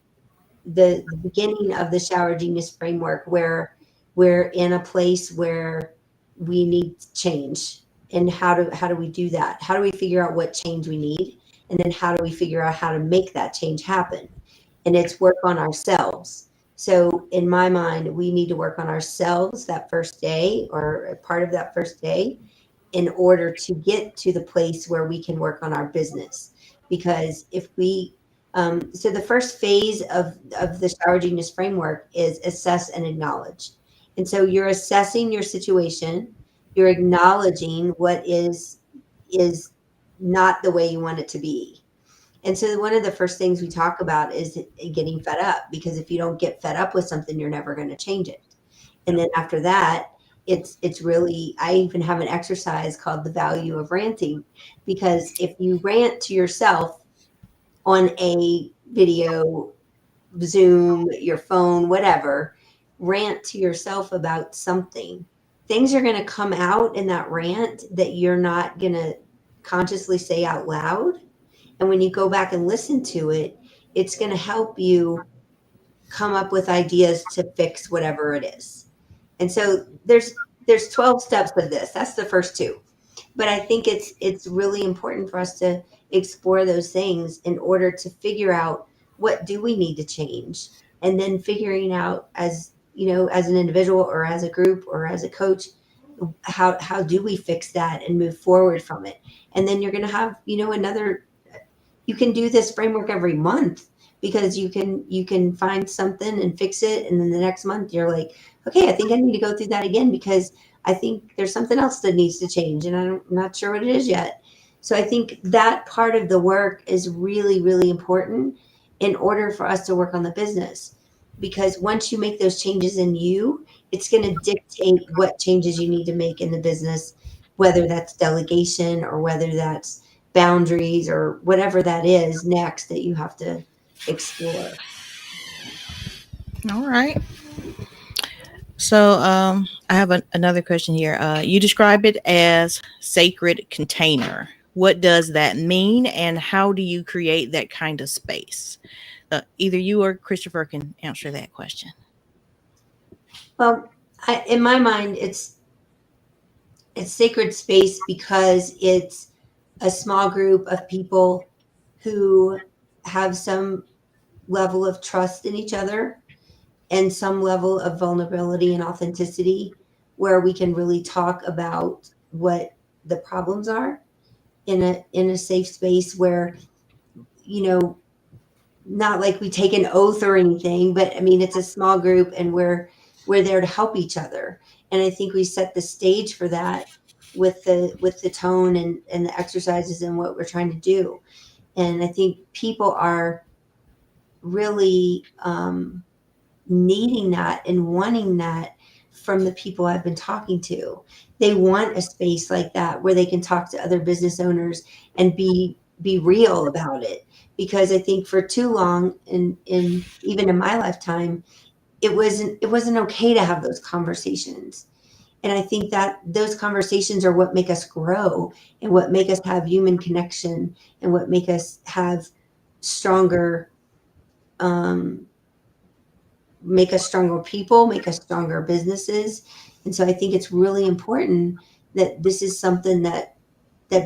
the beginning of the shower genius framework, where we're in a place where we need change. And how do we do that? How do we figure out what change we need? And then how do we figure out how to make that change happen? And it's work on ourselves. So in my mind, we need to work on ourselves that first day, or a part of that first day, in order to get to the place where we can work on our business. Because if we so the first phase of the shower genius framework is assess and acknowledge. And so you're assessing your situation, you're acknowledging what is not the way you want it to be. And so one of the first things we talk about is getting fed up, because if you don't get fed up with something, you're never going to change it. And then after that, it's really, I even have an exercise called the value of ranting, because if you rant to yourself on a video, Zoom, your phone, whatever, rant to yourself about something, things are going to come out in that rant that you're not going to consciously say out loud. And when you go back and listen to it, it's going to help you come up with ideas to fix whatever it is. And so there's 12 steps of this. That's the first two. But I think it's really important for us to explore those things in order to figure out what do we need to change, and then figuring out, as you know, as an individual or as a group or as a coach, how do we fix that and move forward from it. And then you're going to have, you know, you can do this framework every month, because you can find something and fix it, and then the next month you're like, okay, I think I need to go through that again, because I think there's something else that needs to change, and I'm not sure what it is yet. So I think that part of the work is really, really important in order for us to work on the business. Because once you make those changes in you, it's going to dictate what changes you need to make in the business, whether that's delegation or whether that's boundaries or whatever that is next that you have to explore. All right. So I have another question here. You describe it as sacred container. What does that mean, and how do you create that kind of space? Either you or Christopher can answer that question. Well, in my mind, it's sacred space because it's a small group of people who have some level of trust in each other and some level of vulnerability and authenticity, where we can really talk about what the problems are in a safe space, where, you know, not like we take an oath or anything, but I mean, it's a small group and we're there to help each other. And I think we set the stage for that with the tone and the exercises and what we're trying to do. And I think people are really needing that and wanting that from the people I've been talking to. They want a space like that where they can talk to other business owners and be real about it. Because I think for too long, in even in my lifetime, it wasn't okay to have those conversations. And I think that those conversations are what make us grow and what make us have human connection and what make us have stronger make us stronger people, make us stronger businesses. And so I think it's really important that this is something that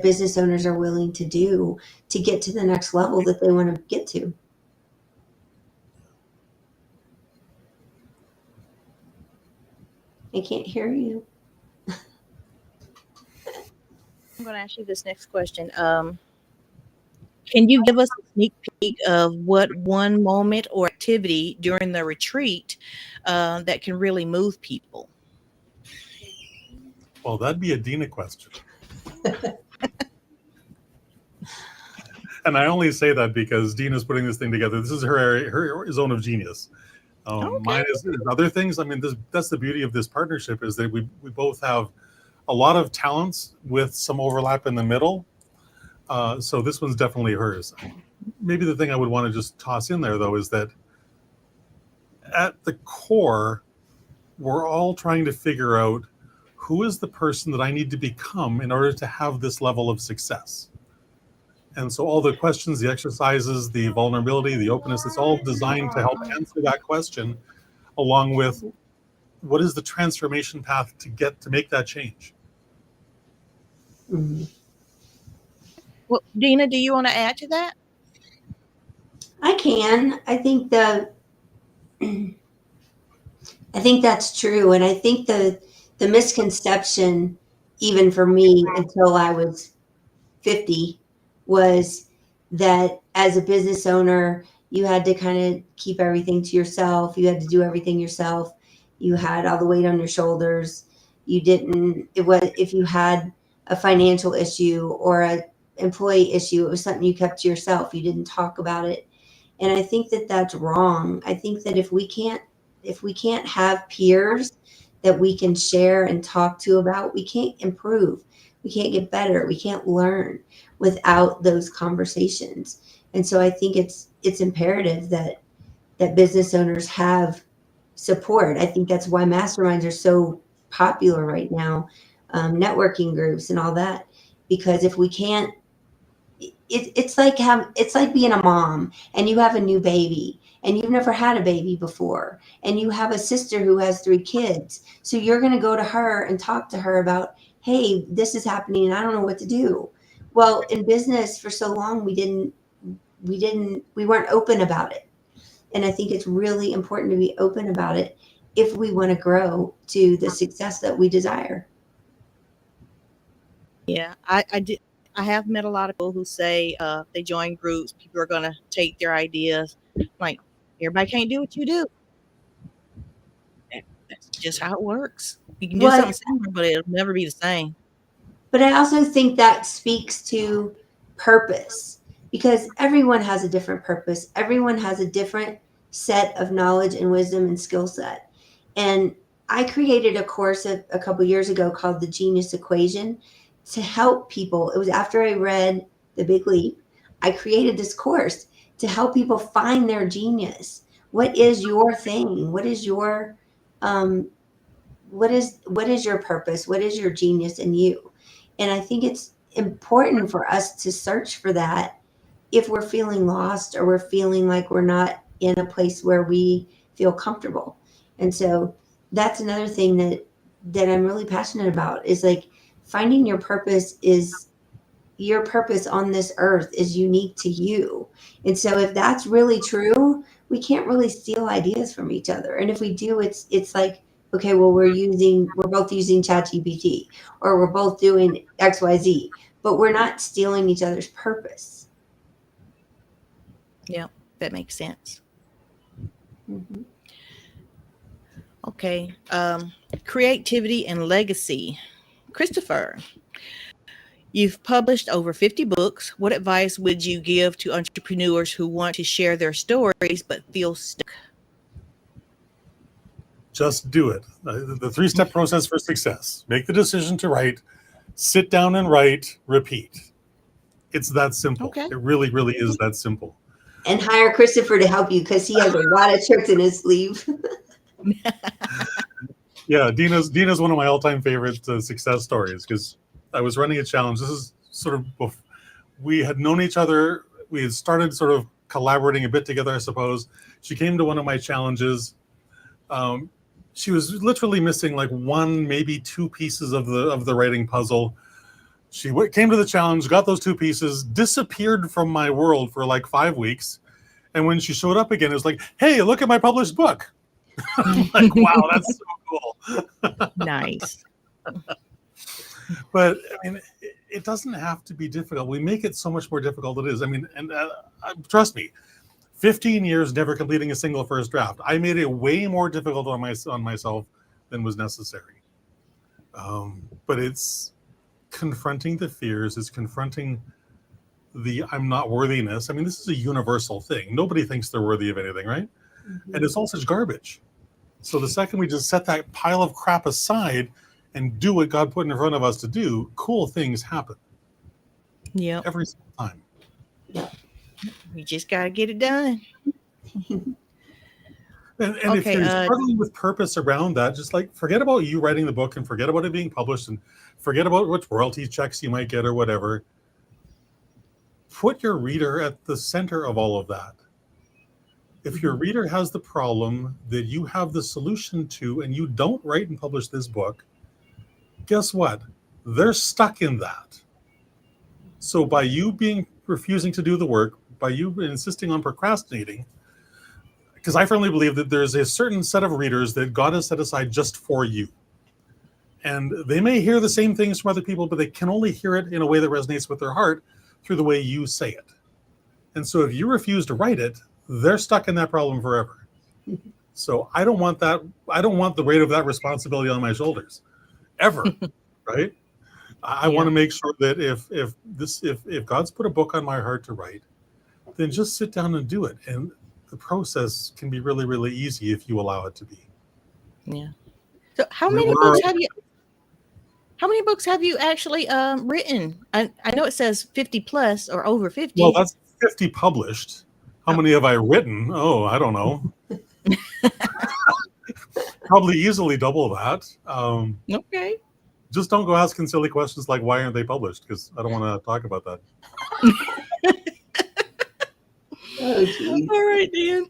business owners are willing to do to get to the next level that they want to get to. I can't hear you. I'm going to ask you this next question. Can you give us a sneak peek of what one moment or activity during the retreat that can really move people? Well, that'd be a Deana question. And I only say that because Deana's putting this thing together. This is her area, her zone of genius. Okay. Mine is other things. I mean, that's the beauty of this partnership, is that we both have a lot of talents with some overlap in the middle. So this one's definitely hers. maybe the thing I would want to just toss in there, though, is that at the core, we're all trying to figure out who is the person that I need to become in order to have this level of success. And so all the questions, the exercises, the vulnerability, the openness, it's all designed to help answer that question, along with what is the transformation path to make that change. Mhm. Well, Deana, do you want to add to that? I can. I think that's true, and I think the misconception, even for me, until I was 50, was that as a business owner, you had to kind of keep everything to yourself. You had to do everything yourself. You had all the weight on your shoulders. You didn't. It was if you had a financial issue or a employee issue, it was something you kept to yourself. You didn't talk about it, and I think that that's wrong. I think that if we can't have peers that we can share and talk to about, we can't improve. We can't get better. We can't learn without those conversations. And so I think it's imperative that business owners have support. I think that's why masterminds are so popular right now, networking groups and all that. Because if we can't, it's like being a mom and you have a new baby and you've never had a baby before and you have a sister who has 3 kids. So you're going to go to her and talk to her about, hey, this is happening and I don't know what to do. Well, in business for so long, we weren't open about it. And I think it's really important to be open about it if we want to grow to the success that we desire. Yeah, I have met a lot of people who say they join groups, people are going to take their ideas. Like, everybody can't do what you do. That's just how it works. You can do Well, something similar, but it'll never be the same. but I also think that speaks to purpose because everyone has a different purpose. Everyone has a different set of knowledge and wisdom and skill set. And I created a course a couple years ago called the Genius Equation to help people. It was after I read The Big Leap. I created this course to help people find their genius. What is your thing? Um, what is your purpose? What is your genius in you? And I think it's important for us to search for that if we're feeling lost or we're feeling like we're not in a place where we feel comfortable. And so that's another thing that I'm really passionate about is like finding your purpose is your purpose on this earth is unique to you. And so if that's really true, we can't really steal ideas from each other. And if we do, it's like, okay, well, we're both using ChatGPT or we're both doing XYZ, but we're not stealing each other's purpose. Yeah, that makes sense. Mm-hmm. Okay. Creativity and legacy. Christopher, you've published over 50 books. What advice would you give to entrepreneurs who want to share their stories but feel stuck? Just do it. The 3-step process for success. Make the decision to write, sit down and write, repeat. It's that simple. Okay. It really, really is that simple. And hire Christopher to help you because he has a lot of tricks in his sleeve. Yeah, Deana's one of my all-time favorite success stories because I was running a challenge. This is sort of, we had known each other. We had started sort of collaborating a bit together, I suppose. She came to one of my challenges. She was literally missing like 1, maybe 2 pieces of the writing puzzle. She came to the challenge, got those 2 pieces, disappeared from my world for like 5 weeks. And when she showed up again, it was like, hey, look at my published book. I'm like, wow, that's so cool. Nice. But I mean, it doesn't have to be difficult. We make it so much more difficult than it is. I mean, and trust me, 15 years never completing a single first draft. I made it way more difficult on myself than was necessary. But it's confronting the fears. It's confronting the I'm not worthiness. I mean, this is a universal thing. Nobody thinks they're worthy of anything, right? Mm-hmm. And it's all such garbage. So the second we just set that pile of crap aside and do what God put in front of us to do, cool things happen. Yeah. Every single time. Yeah. We just got to get it done. And if Okay. you're struggling with purpose around that, just like forget about you writing the book and forget about it being published and forget about which royalty checks you might get or whatever. Put your reader at the center of all of that. If your reader has the problem that you have the solution to and you don't write and publish this book, guess what? They're stuck in that. So by you refusing to do the work, by you insisting on procrastinating, because I firmly believe that there's a certain set of readers that God has set aside just for you. And they may hear the same things from other people, but they can only hear it in a way that resonates with their heart through the way you say it. And so if you refuse to write it, they're stuck in that problem forever. So I don't want that. I don't want the weight of that responsibility on my shoulders ever. Right. I want to make sure that if God's put a book on my heart to write, then just sit down and do it. And the process can be really, really easy if you allow it to be. Yeah. So how many books have you actually written? I know it says 50 plus or over 50. Well, that's 50 published. How many have I written? Oh, I don't know. Probably easily double that. Okay. Just don't go asking silly questions like why aren't they published? Because I don't want to talk about that. Oh, geez. All right, Dan.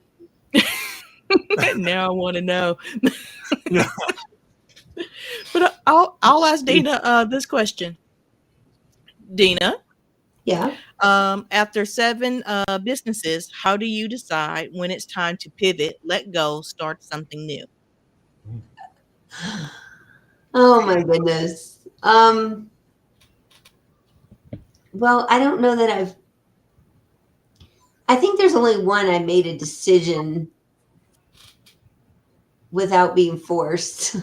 Now I want to know. Yeah. But I'll ask Deana this question. Deana, Yeah. after 7 businesses, how do you decide when it's time to pivot, let go, start something new? Oh my goodness. Well, I don't know that I think there's only one I made a decision without being forced.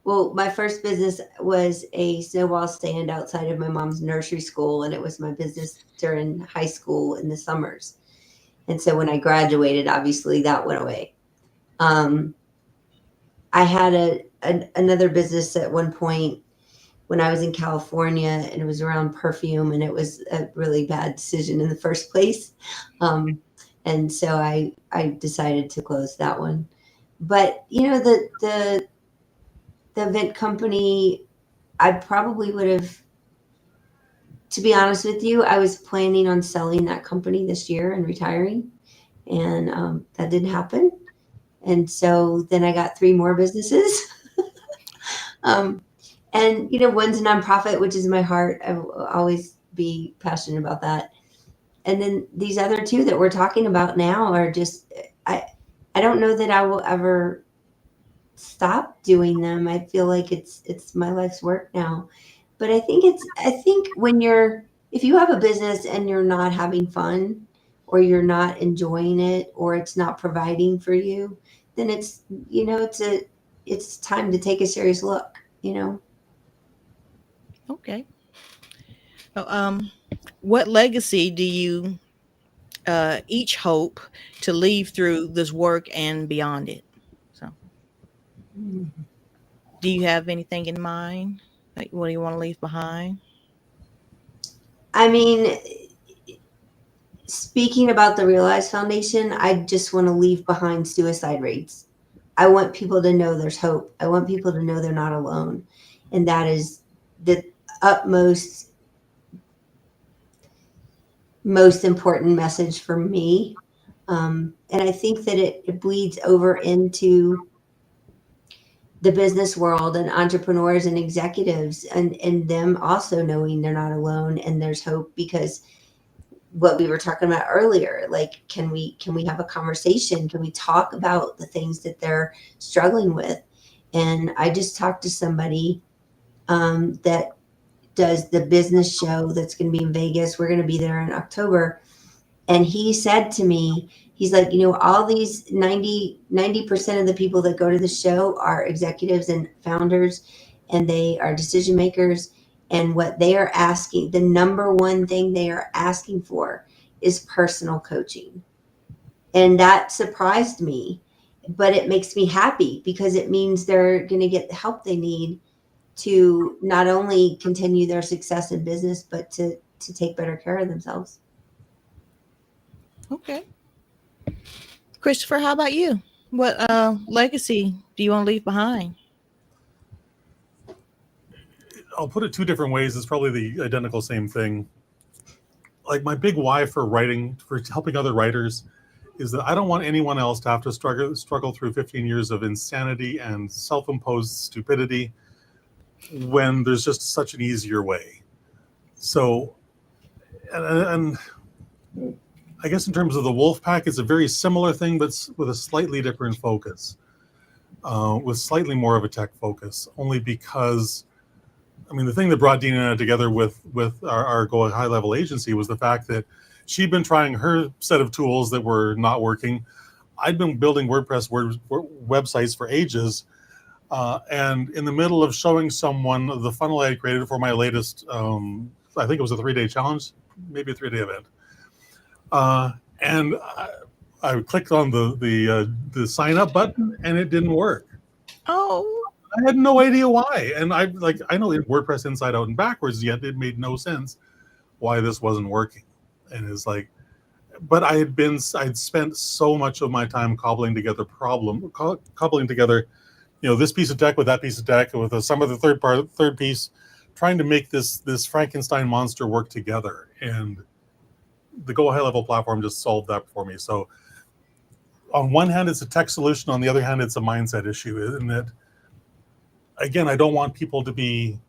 Well, my first business was a snowball stand outside of my mom's nursery school, and it was my business during high school in the summers. And so when I graduated, obviously that went away. I had another business at one point when I was in California, and it was around perfume, and it was a really bad decision in the first place. And so I decided to close that one. But the event company, I probably would have, to be honest with you, I was planning on selling that company this year and retiring, and that didn't happen. And so then I got 3 more businesses. And one's a nonprofit, which is my heart. I will always be passionate about that. And then these other 2 that we're talking about now are just, I don't know that I will ever stop doing them. I feel like it's my life's work now. But I think if you have a business and you're not having fun, or you're not enjoying it, or it's not providing for you, then it's time to take a serious look, Okay. So, what legacy do you each hope to leave through this work and beyond it? So, do you have anything in mind? Like, what do you want to leave behind? I mean, speaking about the Realize Foundation, I just want to leave behind suicide rates. I want people to know there's hope. I want people to know they're not alone. And that is the utmost, most important message for me. And I think that it bleeds over into the business world and entrepreneurs and executives, and them also knowing they're not alone and there's hope, because what we were talking about earlier, like, can we have a conversation? Can we talk about the things that they're struggling with? And I just talked to somebody that does the business show that's going to be in Vegas. We're going to be there in October. And he said to me, he's like, all these 90% of the people that go to the show are executives and founders, and they are decision makers. And what they are asking, the number one thing they are asking for is personal coaching. And that surprised me, but it makes me happy, because it means they're going to get the help they need to not only continue their success in business, but to to take better care of themselves. Okay. Christopher, how about you? What legacy do you want to leave behind? I'll put it two different ways. It's probably the identical same thing. Like my big why for writing, for helping other writers, is that I don't want anyone else to have to struggle through 15 years of insanity and self-imposed stupidity when there's just such an easier way. So, and I guess in terms of the Wolfpack, it's a very similar thing, but with a slightly different focus, with slightly more of a tech focus, only because, I mean, the thing that brought Deana together with our Go High Level agency was the fact that she'd been trying her set of tools that were not working. I'd been building WordPress websites for ages. And in the middle of showing someone the funnel I had created for my latest, I think it was a 3-day challenge, maybe a 3-day event. And I clicked on the sign up button and it didn't work. Oh, I had no idea why. And I know WordPress inside out and backwards, yet it made no sense why this wasn't working. And it's like, but I'd spent so much of my time cobbling together, this piece of tech with that piece of tech with some of the third piece, trying to make this Frankenstein monster work together. And the Go High Level platform just solved that for me. So on one hand, it's a tech solution. On the other hand, it's a mindset issue. In that, again, I don't want people to be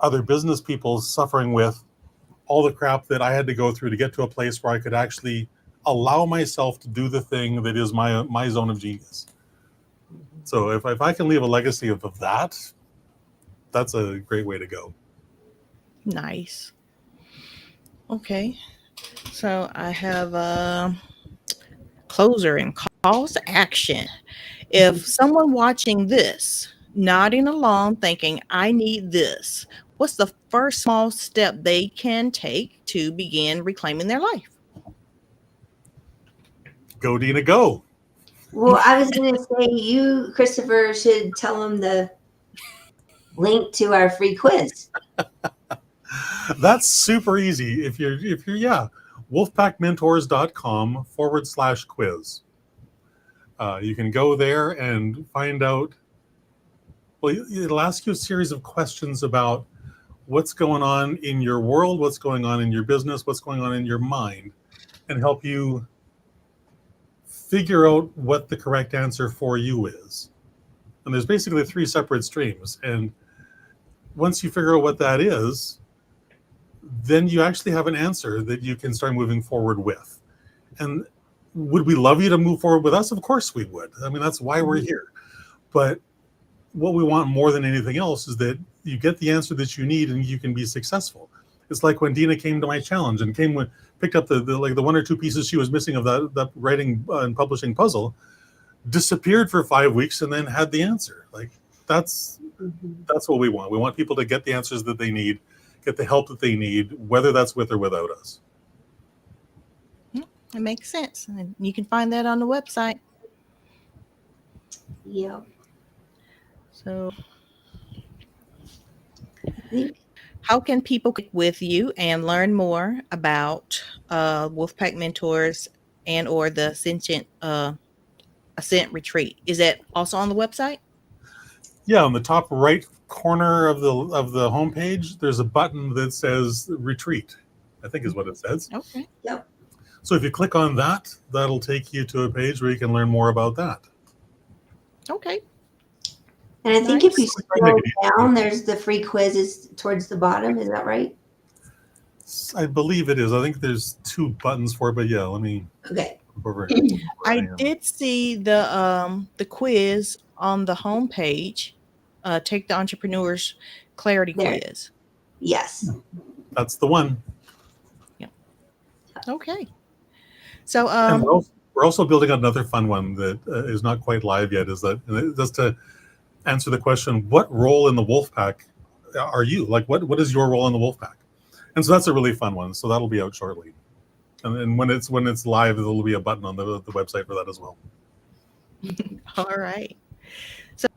other business people suffering with all the crap that I had to go through to get to a place where I could actually allow myself to do the thing that is my zone of genius. So if I can leave a legacy of that, that's a great way to go. nice. Okay. So I have a closer and calls to action. If someone watching this, nodding along, thinking, I need this, what's the first small step they can take to begin reclaiming their life? Go, Deana, go. Well, I was going to say you, Christopher, should tell them the link to our free quiz. That's super easy. If you're wolfpackmentors.com/quiz. You can go there and find out. Well, it'll ask you a series of questions about what's going on in your world, what's going on in your business, what's going on in your mind, and help you figure out what the correct answer for you is. And there's basically 3 separate streams. And once you figure out what that is, then you actually have an answer that you can start moving forward with. And would we love you to move forward with us? Of course we would. I mean, that's why we're here. But what we want more than anything else is that you get the answer that you need and you can be successful. It's like when Deana came to my challenge and picked up the 1 or 2 pieces she was missing of that writing and publishing puzzle, disappeared for 5 weeks and then had the answer. Like that's what we want. We want people to get the answers that they need, get the help that they need, whether that's with or without us. It makes sense. And you can find that on the website. Yeah. So how can people connect with you and learn more about Wolfpack Mentors and or the Ascent Retreat? Is that also on the website? Yeah, on the top right corner of the homepage, there's a button that says Retreat, I think is what it says. Okay. Yep. So if you click on that, that'll take you to a page where you can learn more about that. Okay. And I think if you scroll down, there's the free quizzes towards the bottom. Is that right? I believe it is. I think there's 2 buttons for it, but yeah, let me. Okay. I did see the quiz on the homepage. Take the Entrepreneur's Clarity Quiz. Yes. That's the one. Yeah. Okay. So and we're also building another fun one that is not quite live yet. Is that just to answer the question, what role in the Wolfpack are you? Like, what is your role in the Wolfpack? And so that's a really fun one. So that'll be out shortly. And when it's live, there'll be a button on the website for that as well. All right. So,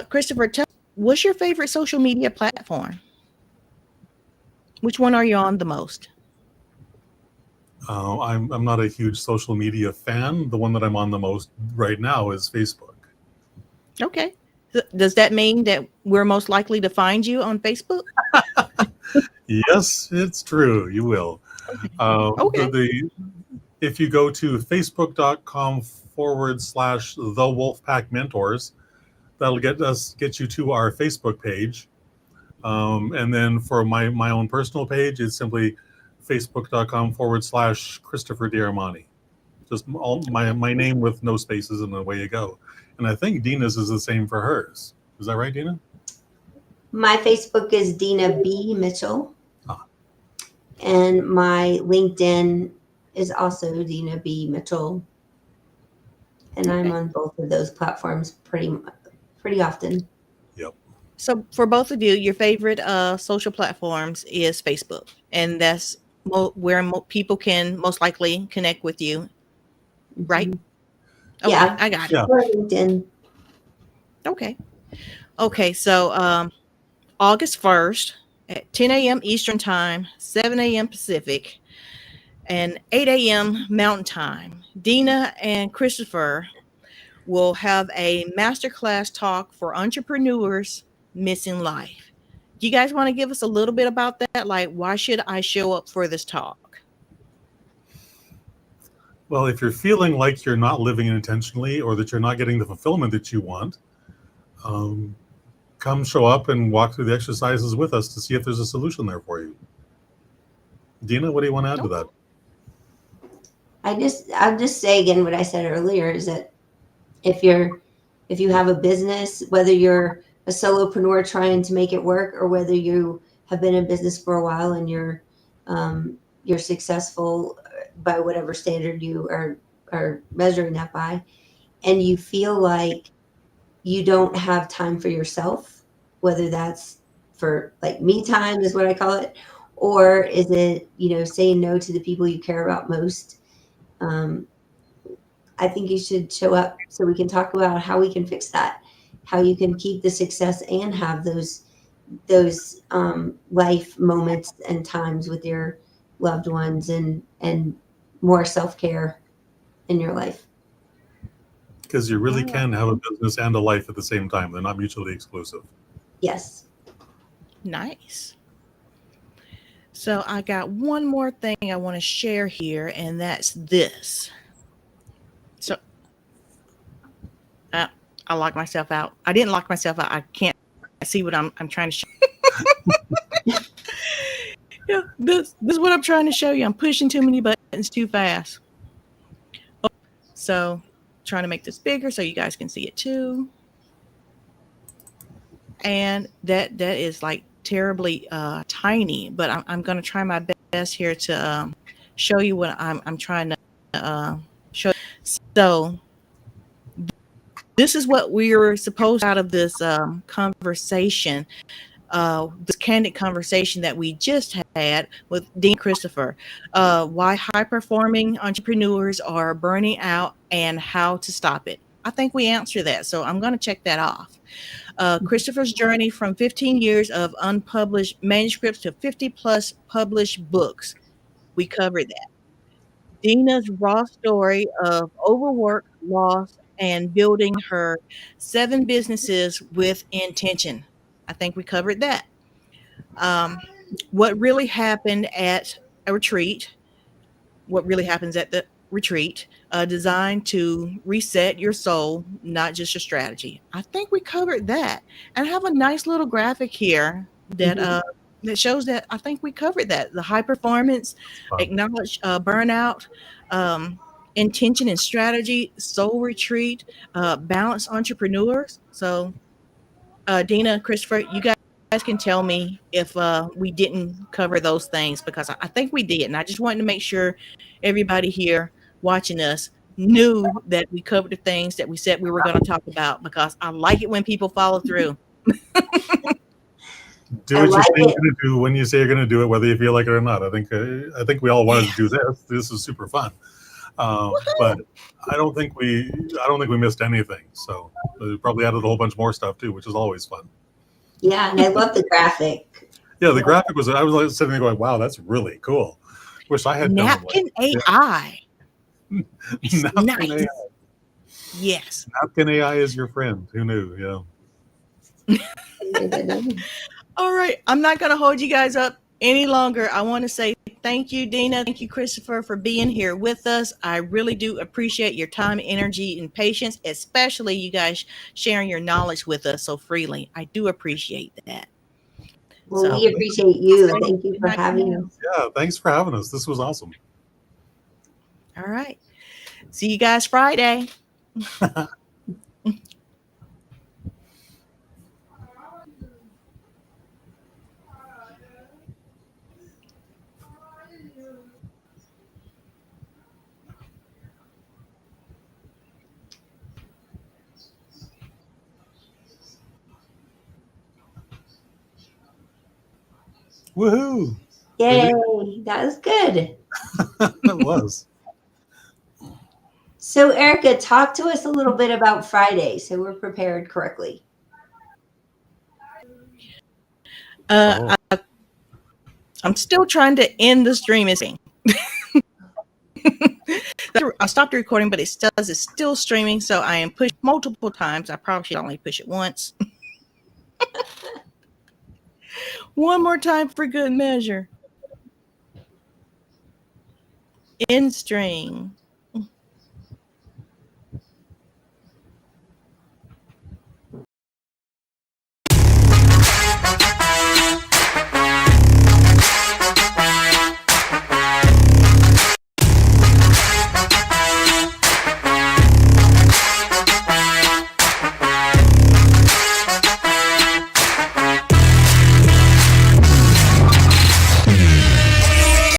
Christopher, what's your favorite social media platform? Which one are you on the most? I'm not a huge social media fan. The one that I'm on the most right now is Facebook. Okay. Does that mean that we're most likely to find you on Facebook? Yes, it's true. You will. Okay. If you go to facebook.com/the Wolfpack Mentors, that'll get you to our Facebook page. And then for my own personal page, it's simply facebook.com/Christopher Armani. Just all my name with no spaces, and away you go. And I think Deana's is the same for hers. Is that right, Deana? My Facebook is Deana B. Mitchell. Ah. And my LinkedIn is also Deana B. Mitchell. And I'm on both of those platforms pretty often. Yep. So for both of you, your favorite social platforms is Facebook, and that's where people can most likely connect with you, right? Okay, Yeah. I got it. Yeah. Or LinkedIn. Okay. So August 1st at 10 a.m. Eastern Time, 7 a.m. Pacific, and 8 a.m. Mountain Time, Deana and Christopher will have a masterclass talk for entrepreneurs missing life. Do you guys want to give us a little bit about that? Like, why should I show up for this talk? Well, if you're feeling like you're not living intentionally, or that you're not getting the fulfillment that you want, come show up and walk through the exercises with us to see if there's a solution there for you. Deana, what do you want to add to that? I'll just say again what I said earlier is that if you have a business, whether you're a solopreneur trying to make it work, or whether you have been in business for a while and you're successful by whatever standard you are measuring that by, and you feel like you don't have time for yourself, whether that's for like me time is what I call it, or is it, saying no to the people you care about most, I think you should show up so we can talk about how we can fix that, how you can keep the success and have those life moments and times with your loved ones, and more self-care in your life. Because you really can have a business and a life at the same time. They're not mutually exclusive. Yes. Nice. So I got one more thing I want to share here, and that's this. So I locked myself out. I didn't lock myself out. I can't see what I'm trying to show. Yeah, this is what I'm trying to show you. I'm pushing too many buttons too fast. So trying to make this bigger so you guys can see it too. And that is like terribly tiny, but I'm going to try my best here to show you what I'm trying to show. So this is what we were supposed out of this conversation, this candid conversation that we just had with Dean Christopher, why high-performing entrepreneurs are burning out and how to stop it. I think we answered that, so I'm going to check that off. Christopher's journey from 15 years of unpublished manuscripts to 50-plus published books. We covered that. Deana's raw story of overwork, loss, and building her 7 businesses with intention. I think we covered that. What really happened at a retreat, what really happens at the retreat, designed to reset your soul, not just your strategy. I think we covered that. And I have a nice little graphic here that that shows that I think we covered that. The high performance, acknowledge burnout, intention and strategy, soul retreat, balanced entrepreneurs. So Deana, Christopher, you guys can tell me if we didn't cover those things, because I think we did. And I just wanted to make sure everybody here watching us knew that we covered the things that we said we were going to talk about, because I like it when people follow through. Do what you say you're going to do when you say you're going to do it, whether you feel like it or not. I think we all wanted to do this. This is super fun, but I don't think we missed anything. So we probably added a whole bunch more stuff too, which is always fun. Yeah, and I love the graphic. Yeah, the graphic was. I was like sitting there going, "Wow, that's really cool." Wish I had come up with Napkin AI. it. It's Napkin nice. AI. Yes. Napkin AI is your friend. Who knew? Yeah. All right. I'm not going to hold you guys up any longer. I want to say thank you, Deana. Thank you, Christopher, for being here with us. I really do appreciate your time, energy, and patience, especially you guys sharing your knowledge with us so freely. I do appreciate that. Well, So, we appreciate you. Thank you for having us. Yeah. Thanks for having us. This was awesome. all right. See you guys Friday. Woohoo! Yay, that was good. It was. So, Erica, talk to us a little bit about Friday so we're prepared correctly. Oh. I'm still trying to end the stream. I stopped recording, but it says it's still streaming. So I am pushed multiple times. I probably should only push it once. One more time for good measure. End stream.